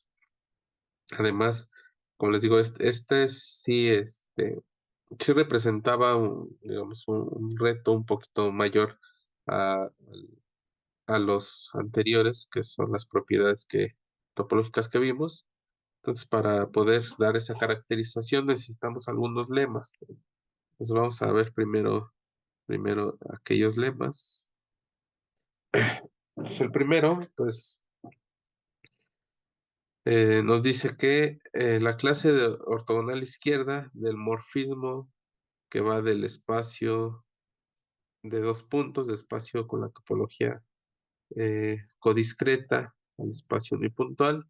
Además, como les digo, sí representaba digamos, un reto un poquito mayor a, a los anteriores, que son las propiedades topológicas que vimos. Entonces, para poder dar esa caracterización necesitamos algunos lemas. Entonces, vamos a ver primero aquellos lemas. Pues el primero, pues, nos dice que la clase de ortogonal izquierda del morfismo que va del espacio de dos puntos, de espacio con la topología codiscreta al espacio unipuntual,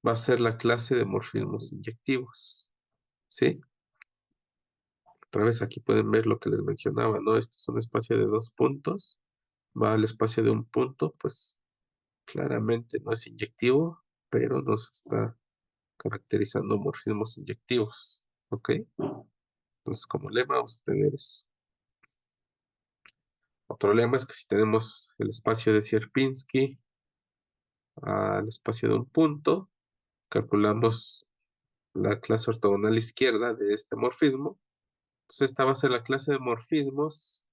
va a ser la clase de morfismos inyectivos, ¿sí? Otra vez aquí pueden ver lo que les mencionaba, ¿no? Este es un espacio de dos puntos, va al espacio de un punto, pues claramente no es inyectivo, pero nos está caracterizando morfismos inyectivos, ¿ok? Entonces, como lema vamos a tener eso. Otro lema es que si tenemos el espacio de Sierpinski al espacio de un punto, calculamos la clase ortogonal izquierda de este morfismo. Entonces, esta va a ser la clase de morfismos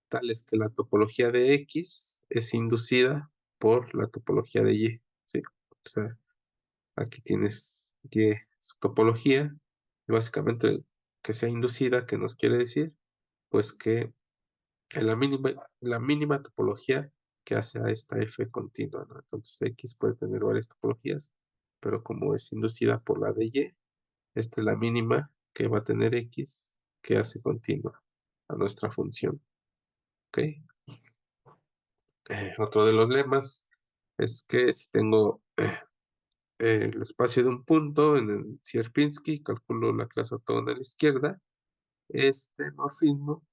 tales que la topología de X es inducida por la topología de Y, ¿sí? O sea, aquí tienes Y, su topología, y básicamente que sea inducida, ¿qué nos quiere decir? Pues que en la mínima topología que hace a esta F continua, ¿no? Entonces X puede tener varias topologías, pero como es inducida por la de Y, esta es la mínima que va a tener X que hace continua a nuestra función, ¿ok? Otro de los lemas es que si tengo el espacio de un punto en el Sierpinski, calculo la clase ortogonal izquierda, este morfismo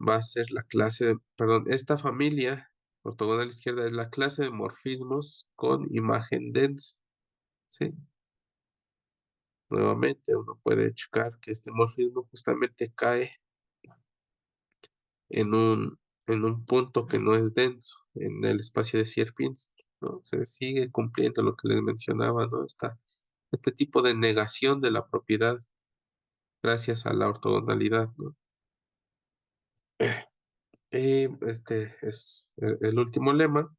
va a ser perdón, esta familia ortogonal izquierda es la clase de morfismos con imagen densa, ¿sí? Nuevamente uno puede checar que este morfismo justamente cae en un punto que no es denso, en el espacio de Sierpinski, ¿no? Se sigue cumpliendo lo que les mencionaba, ¿no? Este tipo de negación de la propiedad gracias a la ortogonalidad, ¿no? Y este es el último lema.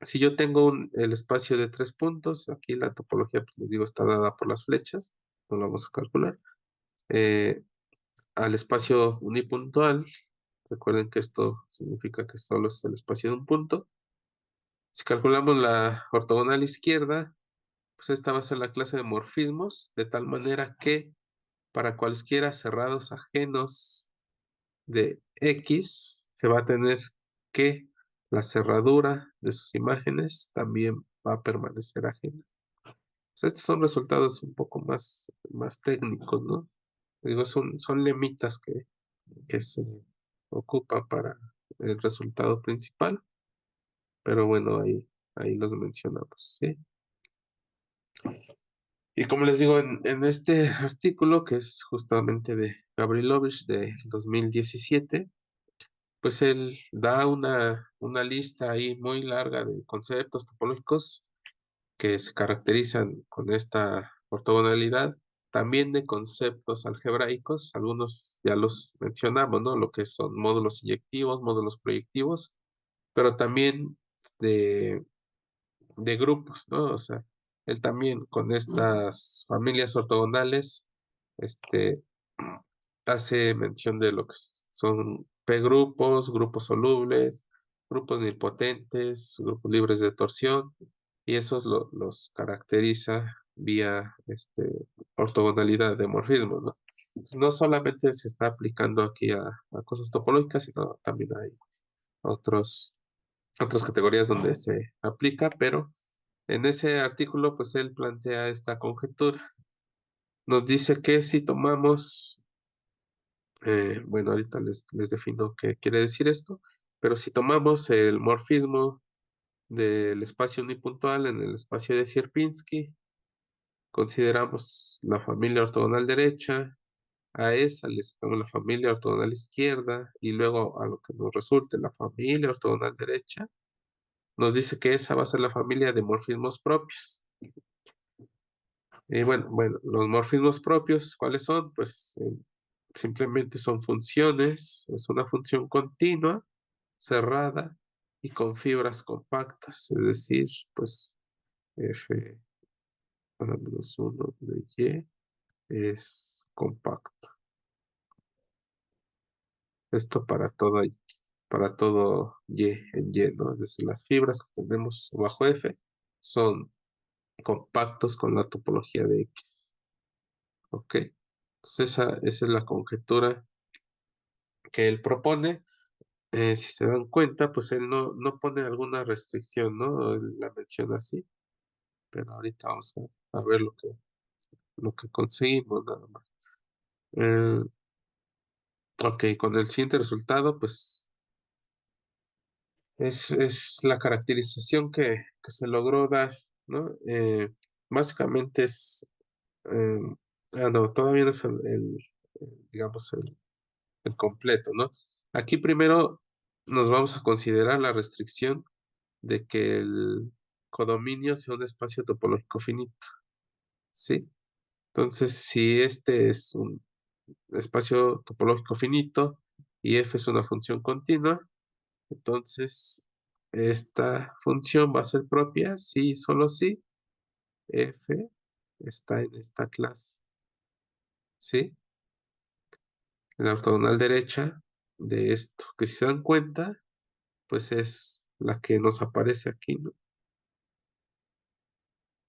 Si yo tengo el espacio de tres puntos, aquí la topología, pues les digo, está dada por las flechas, no lo vamos a calcular. eh, Al espacio unipuntual, recuerden que esto significa que solo es el espacio de un punto. Si calculamos la ortogonal izquierda, pues esta va a ser la clase de morfismos, de tal manera que para cualesquiera cerrados ajenos de X, se va a tener que la cerradura de sus imágenes también va a permanecer ajena. Pues estos son resultados un poco más técnicos, ¿no? Digo, son lemitas que se ocupan para el resultado principal, pero bueno, ahí los mencionamos, ¿sí? Y como les digo, en este artículo, que es justamente de Gavrilovich de 2017, pues él da una lista ahí muy larga de conceptos topológicos que se caracterizan con esta ortogonalidad, también de conceptos algebraicos, algunos ya los mencionamos, ¿no? Lo que son módulos inyectivos, módulos proyectivos, pero también de de grupos, ¿no? O sea, él también con estas familias ortogonales, este, hace mención de lo que son P-grupos, grupos solubles, grupos nilpotentes, grupos libres de torsión, y esos los caracteriza vía ortogonalidad de morfismo, ¿no? Entonces, no solamente se está aplicando aquí a cosas topológicas, sino también hay otros, otras categorías donde se aplica, pero en ese artículo, pues él plantea esta conjetura. Nos dice que si tomamos, bueno, ahorita les defino qué quiere decir esto, pero si tomamos el morfismo del espacio unipuntual en el espacio de Sierpinski, consideramos la familia ortogonal derecha, a esa le sacamos la familia ortogonal izquierda y luego a lo que nos resulte la familia ortogonal derecha, nos dice que esa va a ser la familia de morfismos propios. Y bueno, los morfismos propios, ¿cuáles son? Pues simplemente son funciones, es una función continua, cerrada y con fibras compactas, es decir, pues f a la menos 1 de y es compacto. Esto para todo y en y, ¿no? Es decir, las fibras que tenemos bajo f son compactos con la topología de X. ¿Ok? Entonces esa es la conjetura que él propone. Si se dan cuenta, pues él no pone alguna restricción, ¿no? Él la menciona así, pero ahorita vamos a ver lo que conseguimos nada más. Eh, ok, con el siguiente resultado, pues es la caracterización que se logró dar, ¿no? Básicamente eh, no, todavía no es digamos, el completo, ¿no? Aquí primero nos vamos a considerar la restricción de que el codominio sea un espacio topológico finito, ¿sí? Entonces, si este es un espacio topológico finito y f es una función continua, entonces esta función va a ser propia si y solo si f está en esta clase, ¿sí? La ortogonal derecha de esto, que si se dan cuenta, pues es la que nos aparece aquí, ¿no?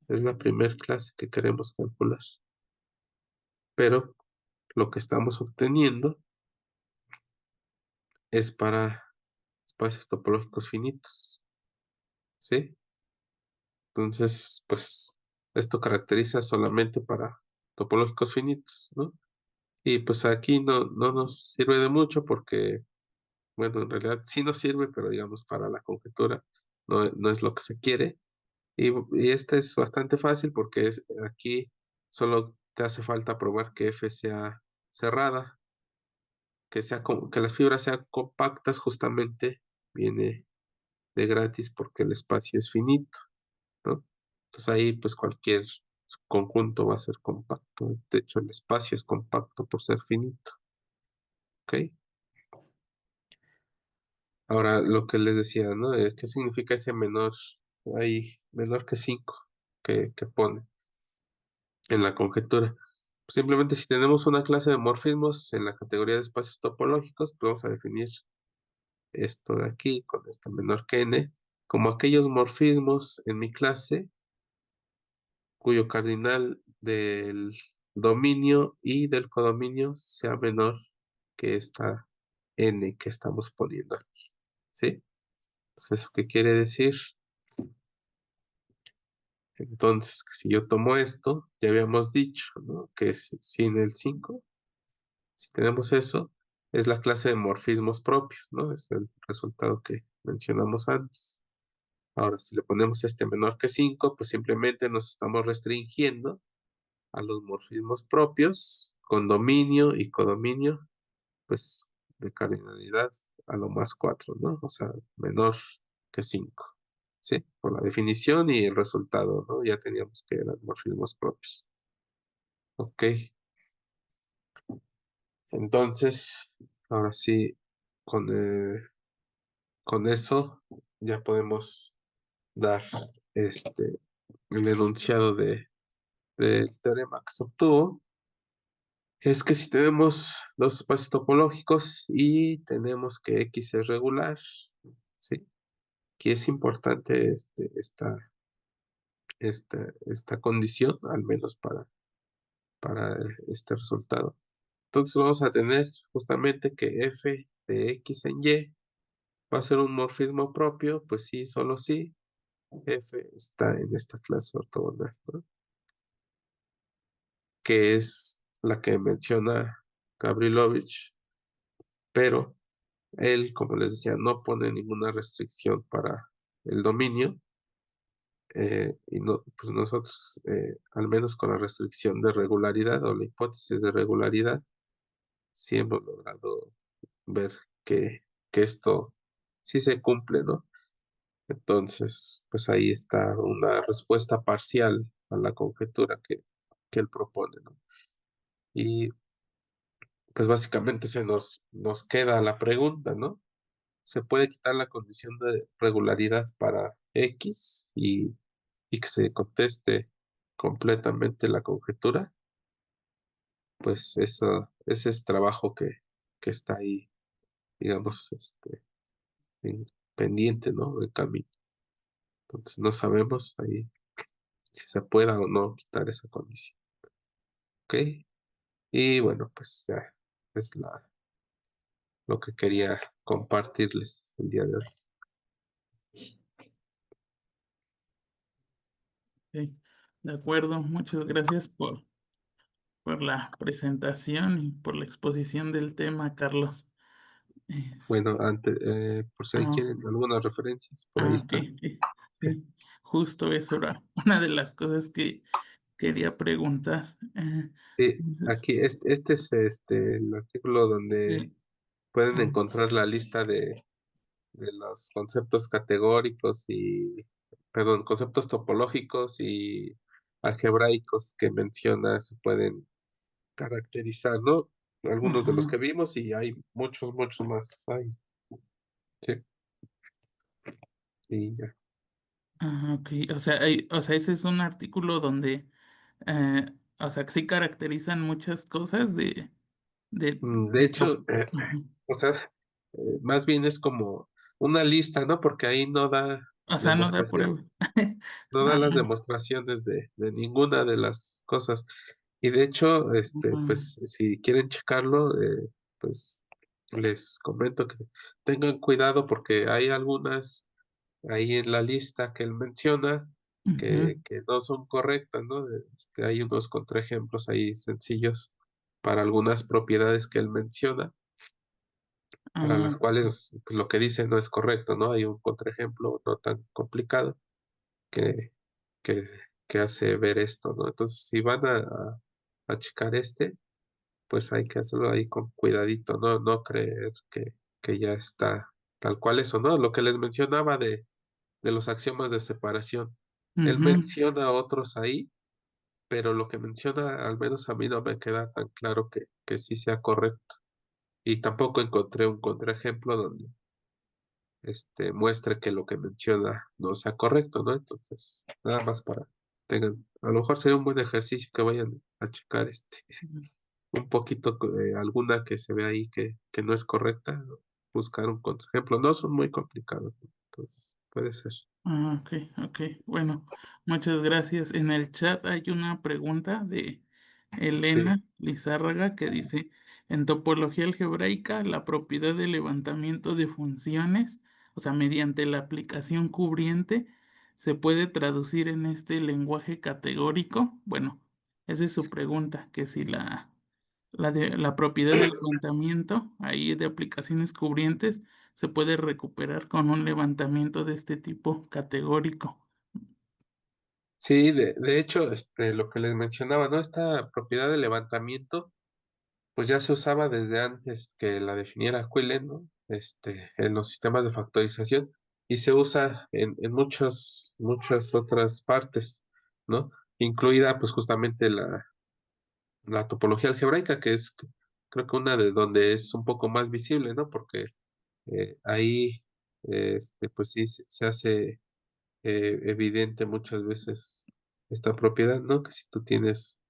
Es la primer clase que queremos calcular. Pero lo que estamos obteniendo es para espacios topológicos finitos, ¿sí? Entonces, pues esto caracteriza solamente para topológicos finitos, ¿no? Y pues aquí no nos sirve de mucho porque, bueno, en realidad sí nos sirve, pero digamos para la conjetura no es lo que se quiere. Y este es bastante fácil porque aquí solo te hace falta probar que F sea cerrada, que las fibras sean compactas, justamente viene de gratis porque el espacio es finito, ¿no? Entonces ahí pues cualquier conjunto va a ser compacto. De hecho, el espacio es compacto por ser finito, ¿ok? Ahora, lo que les decía, ¿no? ¿Qué significa ese menor, ahí, menor que 5 que pone en la conjetura? Pues simplemente si tenemos una clase de morfismos en la categoría de espacios topológicos, pues vamos a definir esto de aquí con esta menor que n como aquellos morfismos en mi clase cuyo cardinal del dominio y del codominio sea menor que esta n que estamos poniendo aquí, ¿sí? Entonces, ¿eso qué quiere decir? Entonces, si yo tomo esto, ya habíamos dicho, ¿no? Que es sin el 5. Si tenemos eso, es la clase de morfismos propios, ¿no? Es el resultado que mencionamos antes. Ahora, si le ponemos este menor que 5, pues simplemente nos estamos restringiendo a los morfismos propios con dominio y codominio, pues de cardinalidad a lo más 4, ¿no? O sea, menor que 5, ¿sí? Por la definición y el resultado, ¿no? Ya teníamos que eran morfismos propios. Ok, entonces, ahora sí, con, eh, con eso ya podemos dar el enunciado del teorema que se obtuvo. Es que si tenemos dos espacios topológicos y tenemos que X es regular, ¿sí? Aquí es importante esta condición, al menos para este resultado. Entonces vamos a tener justamente que f de x en y va a ser un morfismo propio, pues sí, solo sí, f está en esta clase ortogonal, ¿no? Que es la que menciona Gavrilovich, pero él, como les decía, no pone ninguna restricción para el dominio, y no, pues nosotros, al menos con la restricción de regularidad o la hipótesis de regularidad, sí hemos logrado ver que esto sí se cumple, ¿no? Entonces, pues ahí está una respuesta parcial a la conjetura que él propone, ¿no? Y pues básicamente nos queda la pregunta, ¿no? ¿Se puede quitar la condición de regularidad para X y que se conteste completamente la conjetura? Pues eso, ese es trabajo que está ahí, digamos, pendiente, ¿no? De camino. Entonces no sabemos ahí si se pueda o no quitar esa condición. ¿Ok? Y bueno, pues ya es lo que quería compartirles el día de hoy. Ok, de acuerdo, muchas gracias por la presentación y por la exposición del tema, Carlos. Es- Bueno, antes, por si ahí ah, quieren algunas referencias, por ahí ok, están. sí, justo eso era una de las cosas que quería preguntar. Sí, Entonces, aquí este es el artículo donde sí, pueden ah, encontrar la lista de los conceptos categóricos perdón, conceptos topológicos y algebraicos que menciona, se pueden caracterizar, ¿no? Algunos de los ajá, que vimos y hay muchos, muchos más. Ay, sí, y ya. ok, o sea, ese es un artículo donde, o sea, que sí caracterizan muchas cosas De hecho, ajá. o sea, más bien es como una lista, ¿no? Porque ahí no da O sea, no da demostración, prueba. no da Ah, las demostraciones de ninguna de las cosas. Y de hecho, mm, pues si quieren checarlo, pues les comento que tengan cuidado porque hay algunas ahí en la lista que él menciona ujú, que no son correctas, ¿no? Hay unos contraejemplos ahí sencillos para algunas propiedades que él menciona, para ah, las cuales pues, lo que dice no es correcto, ¿no? Hay un contraejemplo no tan complicado que, que, que hace ver esto, ¿no? Entonces, si van a checar pues hay que hacerlo ahí con cuidadito, no creer que ya está tal cual eso, ¿no? Lo que les mencionaba de los axiomas de separación. Él ujú, menciona otros ahí, pero lo que menciona, al menos a mí no me queda tan claro que sí sea correcto. Y tampoco encontré un contraejemplo donde muestre que lo que menciona no sea correcto, ¿no? Entonces, nada más para tengan, a lo mejor sería un buen ejercicio que vayan a checar un poquito alguna que se ve ahí que no es correcta, ¿no? Buscar un contraejemplo. No son muy complicados, ¿no? Entonces, puede ser. ok, ok. Bueno, muchas gracias. En el chat hay una pregunta de Sí. Elena Lizárraga que dice, en topología algebraica, la propiedad de levantamiento de funciones, o sea, mediante la aplicación cubriente, se puede traducir en este lenguaje categórico? Bueno, esa es su pregunta, que si la propiedad del levantamiento ahí de aplicaciones cubrientes se puede recuperar con un levantamiento de este tipo categórico. Sí, de hecho, lo que les mencionaba, ¿no? Esta propiedad de levantamiento, pues ya se usaba desde antes que la definiera Quillen, ¿no? En los sistemas de factorización y se usa en muchas otras partes, ¿no? Incluida, pues justamente la topología algebraica, que es creo que una de donde es un poco más visible, ¿no? Porque ahí, pues sí, se hace evidente muchas veces esta propiedad, ¿no? Que si tú tienes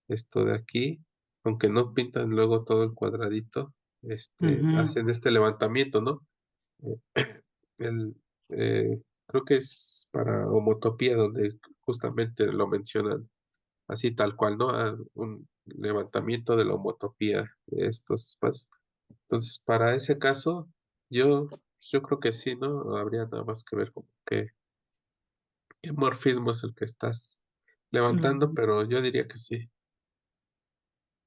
esto de aquí, aunque no pintan luego todo el cuadradito, Ujú, hacen este levantamiento, ¿no? El, creo que es para homotopía donde justamente lo mencionan así tal cual, ¿no? Un levantamiento de la homotopía de estos espacios. Entonces, para ese caso, yo creo que sí, ¿no? Habría nada más que ver como qué morfismo es el que estás levantando, la- pero yo diría que sí.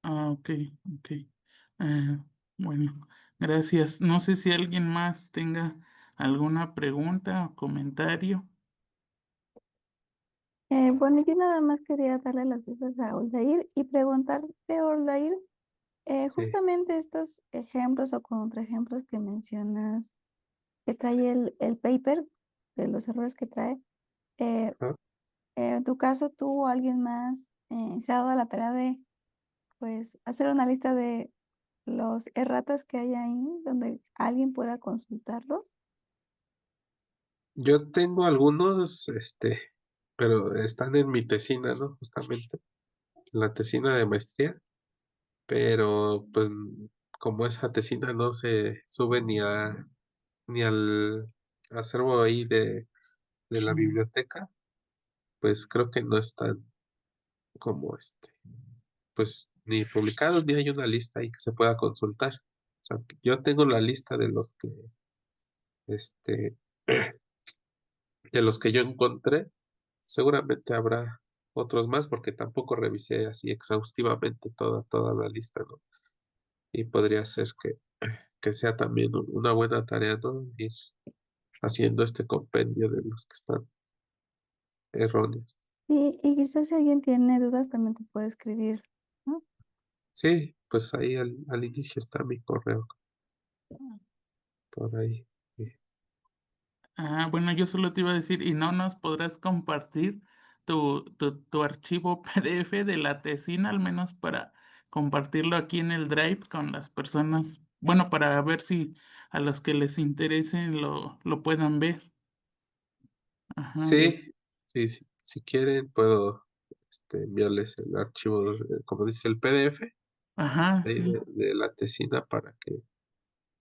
ok, ok. Eh, bueno, gracias. No sé si alguien más tenga alguna pregunta o comentario. Bueno, yo nada más quería darle las gracias a Oldair y preguntarte, Oldair, Sí. justamente estos ejemplos o contraejemplos que mencionas, que trae el paper, de los errores que trae, eh, Ajá. en tu caso, tú o alguien más se ha dado la tarea de, pues, hacer una lista de los erratas que hay ahí, donde alguien pueda consultarlos. Yo tengo algunos, pero están en mi tesina, ¿no? Justamente, la tesina de maestría, pero pues como esa tesina no se sube ni al acervo ahí de la biblioteca, pues creo que no están como pues ni publicados ni hay una lista ahí que se pueda consultar. O sea, yo tengo la lista de los que, este, de los que yo encontré. Seguramente habrá otros más porque tampoco revisé así exhaustivamente toda la lista, ¿no? Y podría ser que sea también una buena tarea, ¿no? Ir haciendo este compendio de los que están erróneos. Y quizás si alguien tiene dudas, también te puede escribir, ¿no? Sí, pues ahí al inicio está mi correo por ahí. Sí. Ah, bueno, yo solo te iba a decir, ¿y no nos podrás compartir tu archivo PDF de la tesina, al menos para compartirlo aquí en el Drive con las personas? Bueno, para ver si a los que les interese lo puedan ver. Ajá, Sí, sí, sí, si quieren puedo enviarles el archivo, como dice el PDF, ajá, ahí sí. de la tesina para que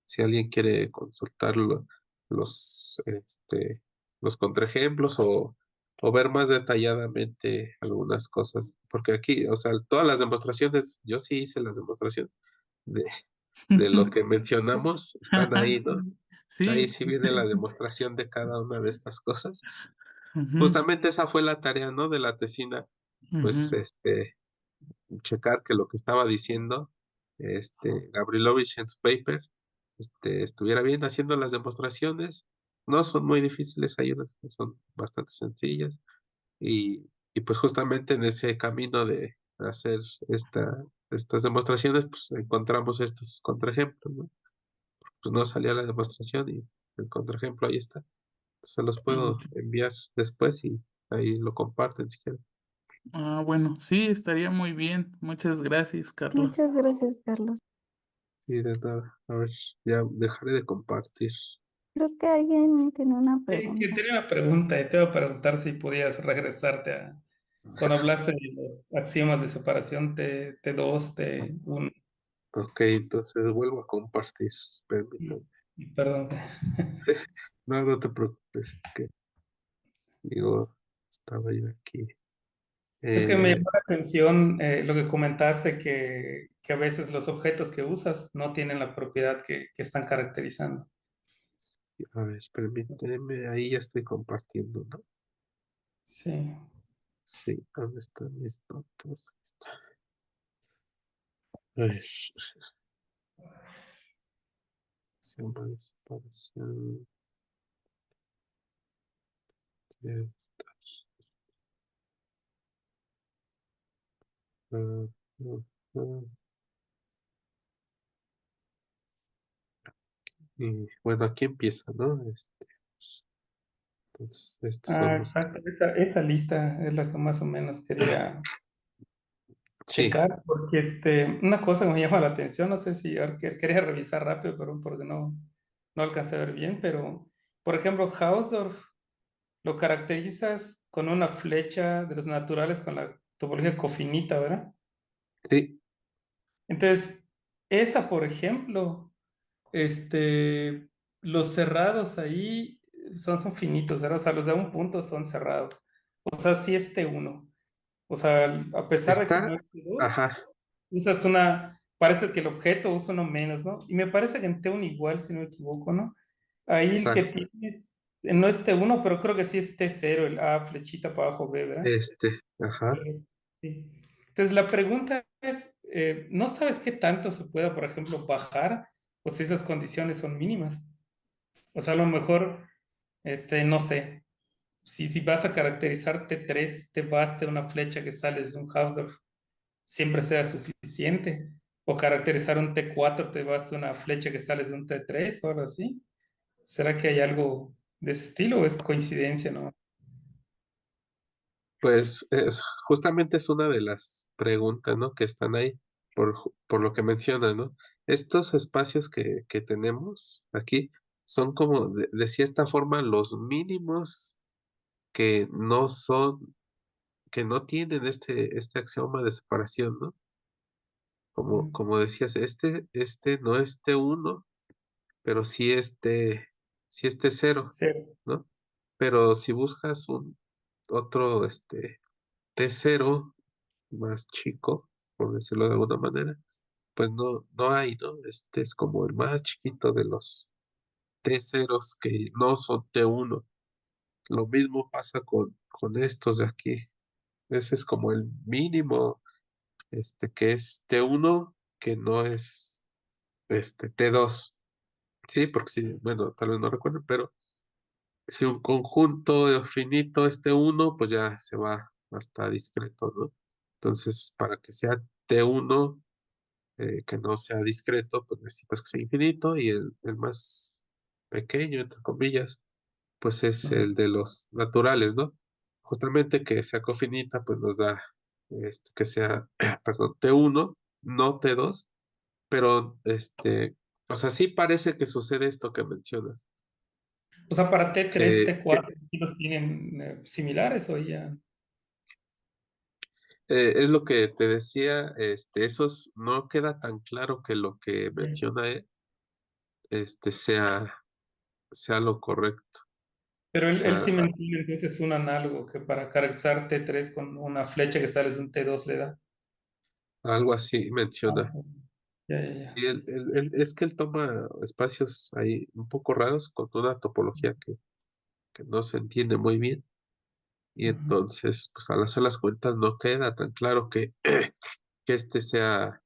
si alguien quiere consultar los, los contraejemplos o ver más detalladamente algunas cosas, porque aquí, o sea, todas las demostraciones, yo sí hice las demostraciones de, de lo que mencionamos, están Ajá, ahí, ¿no? sí. Sí. Ahí sí viene la demostración de cada una de estas cosas. Ujú, Justamente esa fue la tarea, ¿no? De la tesina, pues, ujú. checar que lo que estaba diciendo Gavrilovich en su paper estuviera bien haciendo las demostraciones. No son muy difíciles, hay unas que son bastante sencillas y pues justamente en ese camino de hacer estas demostraciones, pues encontramos estos contraejemplos, ¿no? Pues no salía la demostración y el contraejemplo ahí está. Se los puedo enviar después y ahí lo comparten si quieren. Ah, bueno, sí, estaría muy bien. Muchas gracias, Carlos. Muchas gracias, Carlos. Y de nada, a ver, ya dejaré de compartir. Creo que alguien tiene una Que pregunta. tenía una pregunta y te iba a preguntar si podías regresarte a cuando hablaste de los axiomas de separación T2, T1. Ok, entonces vuelvo a compartir. Permítame. Perdón. No, no te preocupes, es que digo, estaba yo aquí. Es que me Eh, llamó la atención lo que comentaste, que a veces los objetos que usas no tienen la propiedad que están caracterizando. a ver, permíteme, ahí ya estoy compartiendo, ¿no? Sí. Sí, ¿dónde están mis notas? A ver, axioma de separación. Ya está. Ah, ah, ah. Y bueno, aquí empieza, ¿no? Entonces, estos son los que... Exacto. Esa lista es la que más o menos quería Sí, checar, porque una cosa que me llama la atención, no sé si quería revisar rápido, pero porque no alcancé a ver bien, pero por ejemplo, Hausdorff lo caracterizas con una flecha de los naturales con la topología cofinita, ¿verdad? sí, Entonces, esa, por ejemplo, este, los cerrados ahí son finitos, ¿verdad? O sea, los de un punto son cerrados. O sea, sí es T1. O sea, a pesar de que no está, es T2, ajá, usas parece que el objeto usa uno menos, ¿no? Y me parece que en T1 igual, si no me equivoco, ¿no? Ahí el que exacto. tienes, no es T1, pero creo que sí es T0, el A flechita para abajo B, ¿verdad? Ajá, Sí. Entonces la pregunta es, ¿no sabes qué tanto se pueda, por ejemplo, bajar o si esas condiciones son mínimas? O sea, a lo mejor, no sé, si vas a caracterizar T3, te basta una flecha que sale de un Hausdorff, siempre sea suficiente. O caracterizar un T4, te basta una flecha que sale de un T3 o algo así. ¿Será que hay algo de ese estilo o es coincidencia, no? pues justamente es una de las preguntas, ¿no? Que están ahí, por lo que mencionas, ¿no? Estos espacios que tenemos aquí son como, de cierta forma, los mínimos que no son, que no tienen este axioma de separación, ¿no? Como decías, este no es T1, pero sí es T0, Sí. ¿no? Pero si buscas otro, T0 más chico, por decirlo de alguna manera, pues no hay, ¿no? Este es como el más chiquito de los T0s que no son T1. Lo mismo pasa con estos de aquí. Ese es como el mínimo, que es T1, que no es T2. Sí, porque sí, bueno, tal vez no recuerden, pero si un conjunto finito es T1, pues ya se va hasta discreto, ¿no? Entonces, para que sea T1, que no sea discreto, pues necesitas que sea infinito y el más pequeño, entre comillas, pues es Ujú. el de los naturales, ¿no? Justamente que sea cofinita, pues nos da que sea, perdón, T1, no T2, pero o sea, sí parece que sucede esto que mencionas, O sea, para T3, que T4, ¿sí los tienen similares o ya? es lo que te decía, esos no queda tan claro que lo que Sí. menciona él, sea lo correcto. Pero O él sea, sí menciona entonces un análogo que para caracterizar T3 con una flecha que sale de un T2 le da. algo así Ah, menciona. ya, ya, ya. Sí, es que él toma espacios ahí un poco raros con una topología que no se entiende muy bien. Y Ujú. entonces, pues al hacer las cuentas no queda tan claro que este sea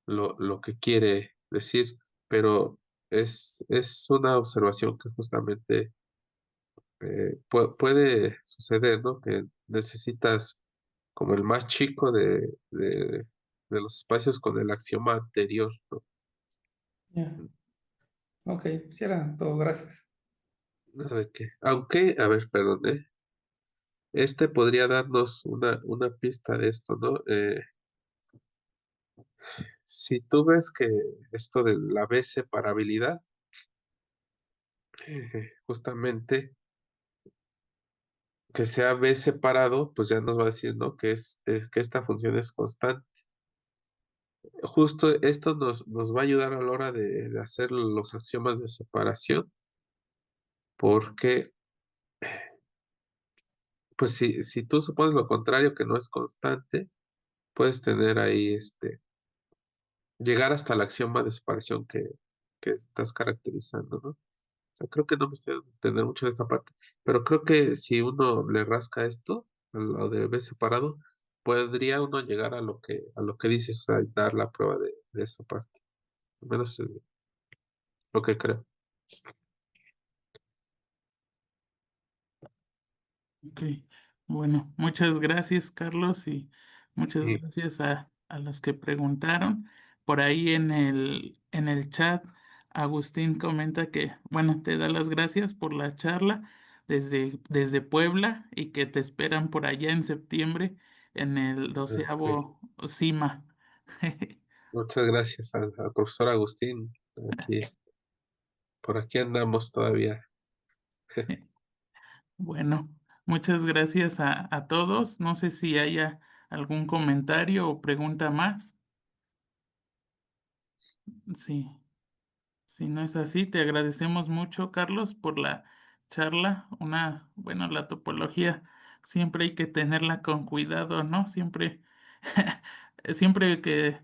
lo que quiere decir, pero es una observación que justamente puede suceder, ¿no? Que necesitas como el más chico de los espacios con el axioma anterior, ¿no? Ya. Ok, sí era todo, gracias. Nada de qué. Aunque, a ver, perdón, podría darnos una pista de esto, ¿no? Si tú ves que esto de la B separabilidad, justamente que sea B separado, pues ya nos va a decir, ¿no? Que esta función es constante. Justo esto nos va a ayudar a la hora de hacer los axiomas de separación, porque, pues si tú supones lo contrario, que no es constante, puedes tener ahí, llegar hasta el axioma de separación que estás caracterizando, ¿no? sea, creo que no me estoy dando a entender mucho de esta parte, pero creo que si uno le rasca esto, a lo de B separado, podría uno llegar a lo que dices, o sea, dar la prueba de esa parte. Al menos lo que creo. Ok, bueno, muchas gracias, Carlos, y muchas Sí, gracias a los que preguntaron. Por ahí en el chat, Agustín comenta que, bueno, te da las gracias por la charla desde Puebla y que te esperan por allá en septiembre en el ok. 12º CIMA. Muchas gracias al profesor Agustín. Aquí, por aquí andamos todavía. Bueno, muchas gracias a todos. No sé si haya algún comentario o pregunta más. Sí. Si no es así, te agradecemos mucho, Carlos, por la charla. Bueno, la topología siempre hay que tenerla con cuidado, ¿no? Siempre, siempre que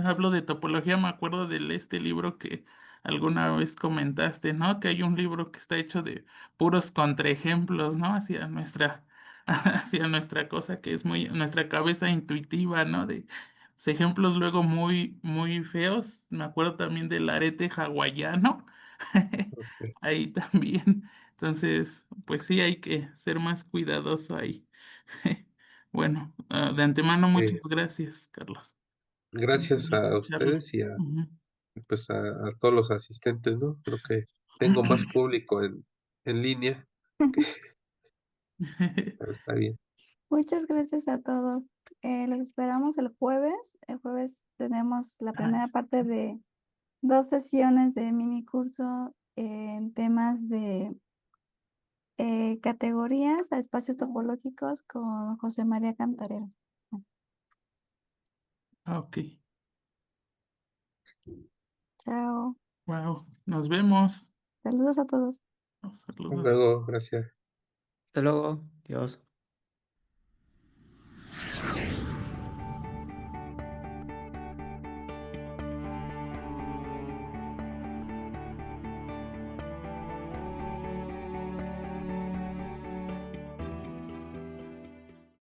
hablo de topología me acuerdo de este libro que alguna vez comentaste, ¿no? Que hay un libro que está hecho de puros contraejemplos, ¿no? Hacia nuestra cosa que es muy, nuestra cabeza intuitiva, ¿no? De ejemplos luego muy, muy feos. Me acuerdo también del arete hawaiano. Ok. Ahí también. Entonces, pues sí, hay que ser más cuidadoso ahí. Bueno, de antemano, muchas Eh, gracias, Carlos. Gracias a Charla. ustedes y Ujú. pues a todos los asistentes, ¿no? Creo que tengo más público en línea, que pero está bien. Muchas gracias a todos. Los esperamos el jueves. El jueves tenemos la Ah, primera parte de 2 sesiones de mini curso en temas de categorías a espacios topológicos con José María Cantarero. ok. Chao. Wow. Nos vemos. Saludos a todos. Hasta Saludos. luego, gracias. Hasta luego. Dios.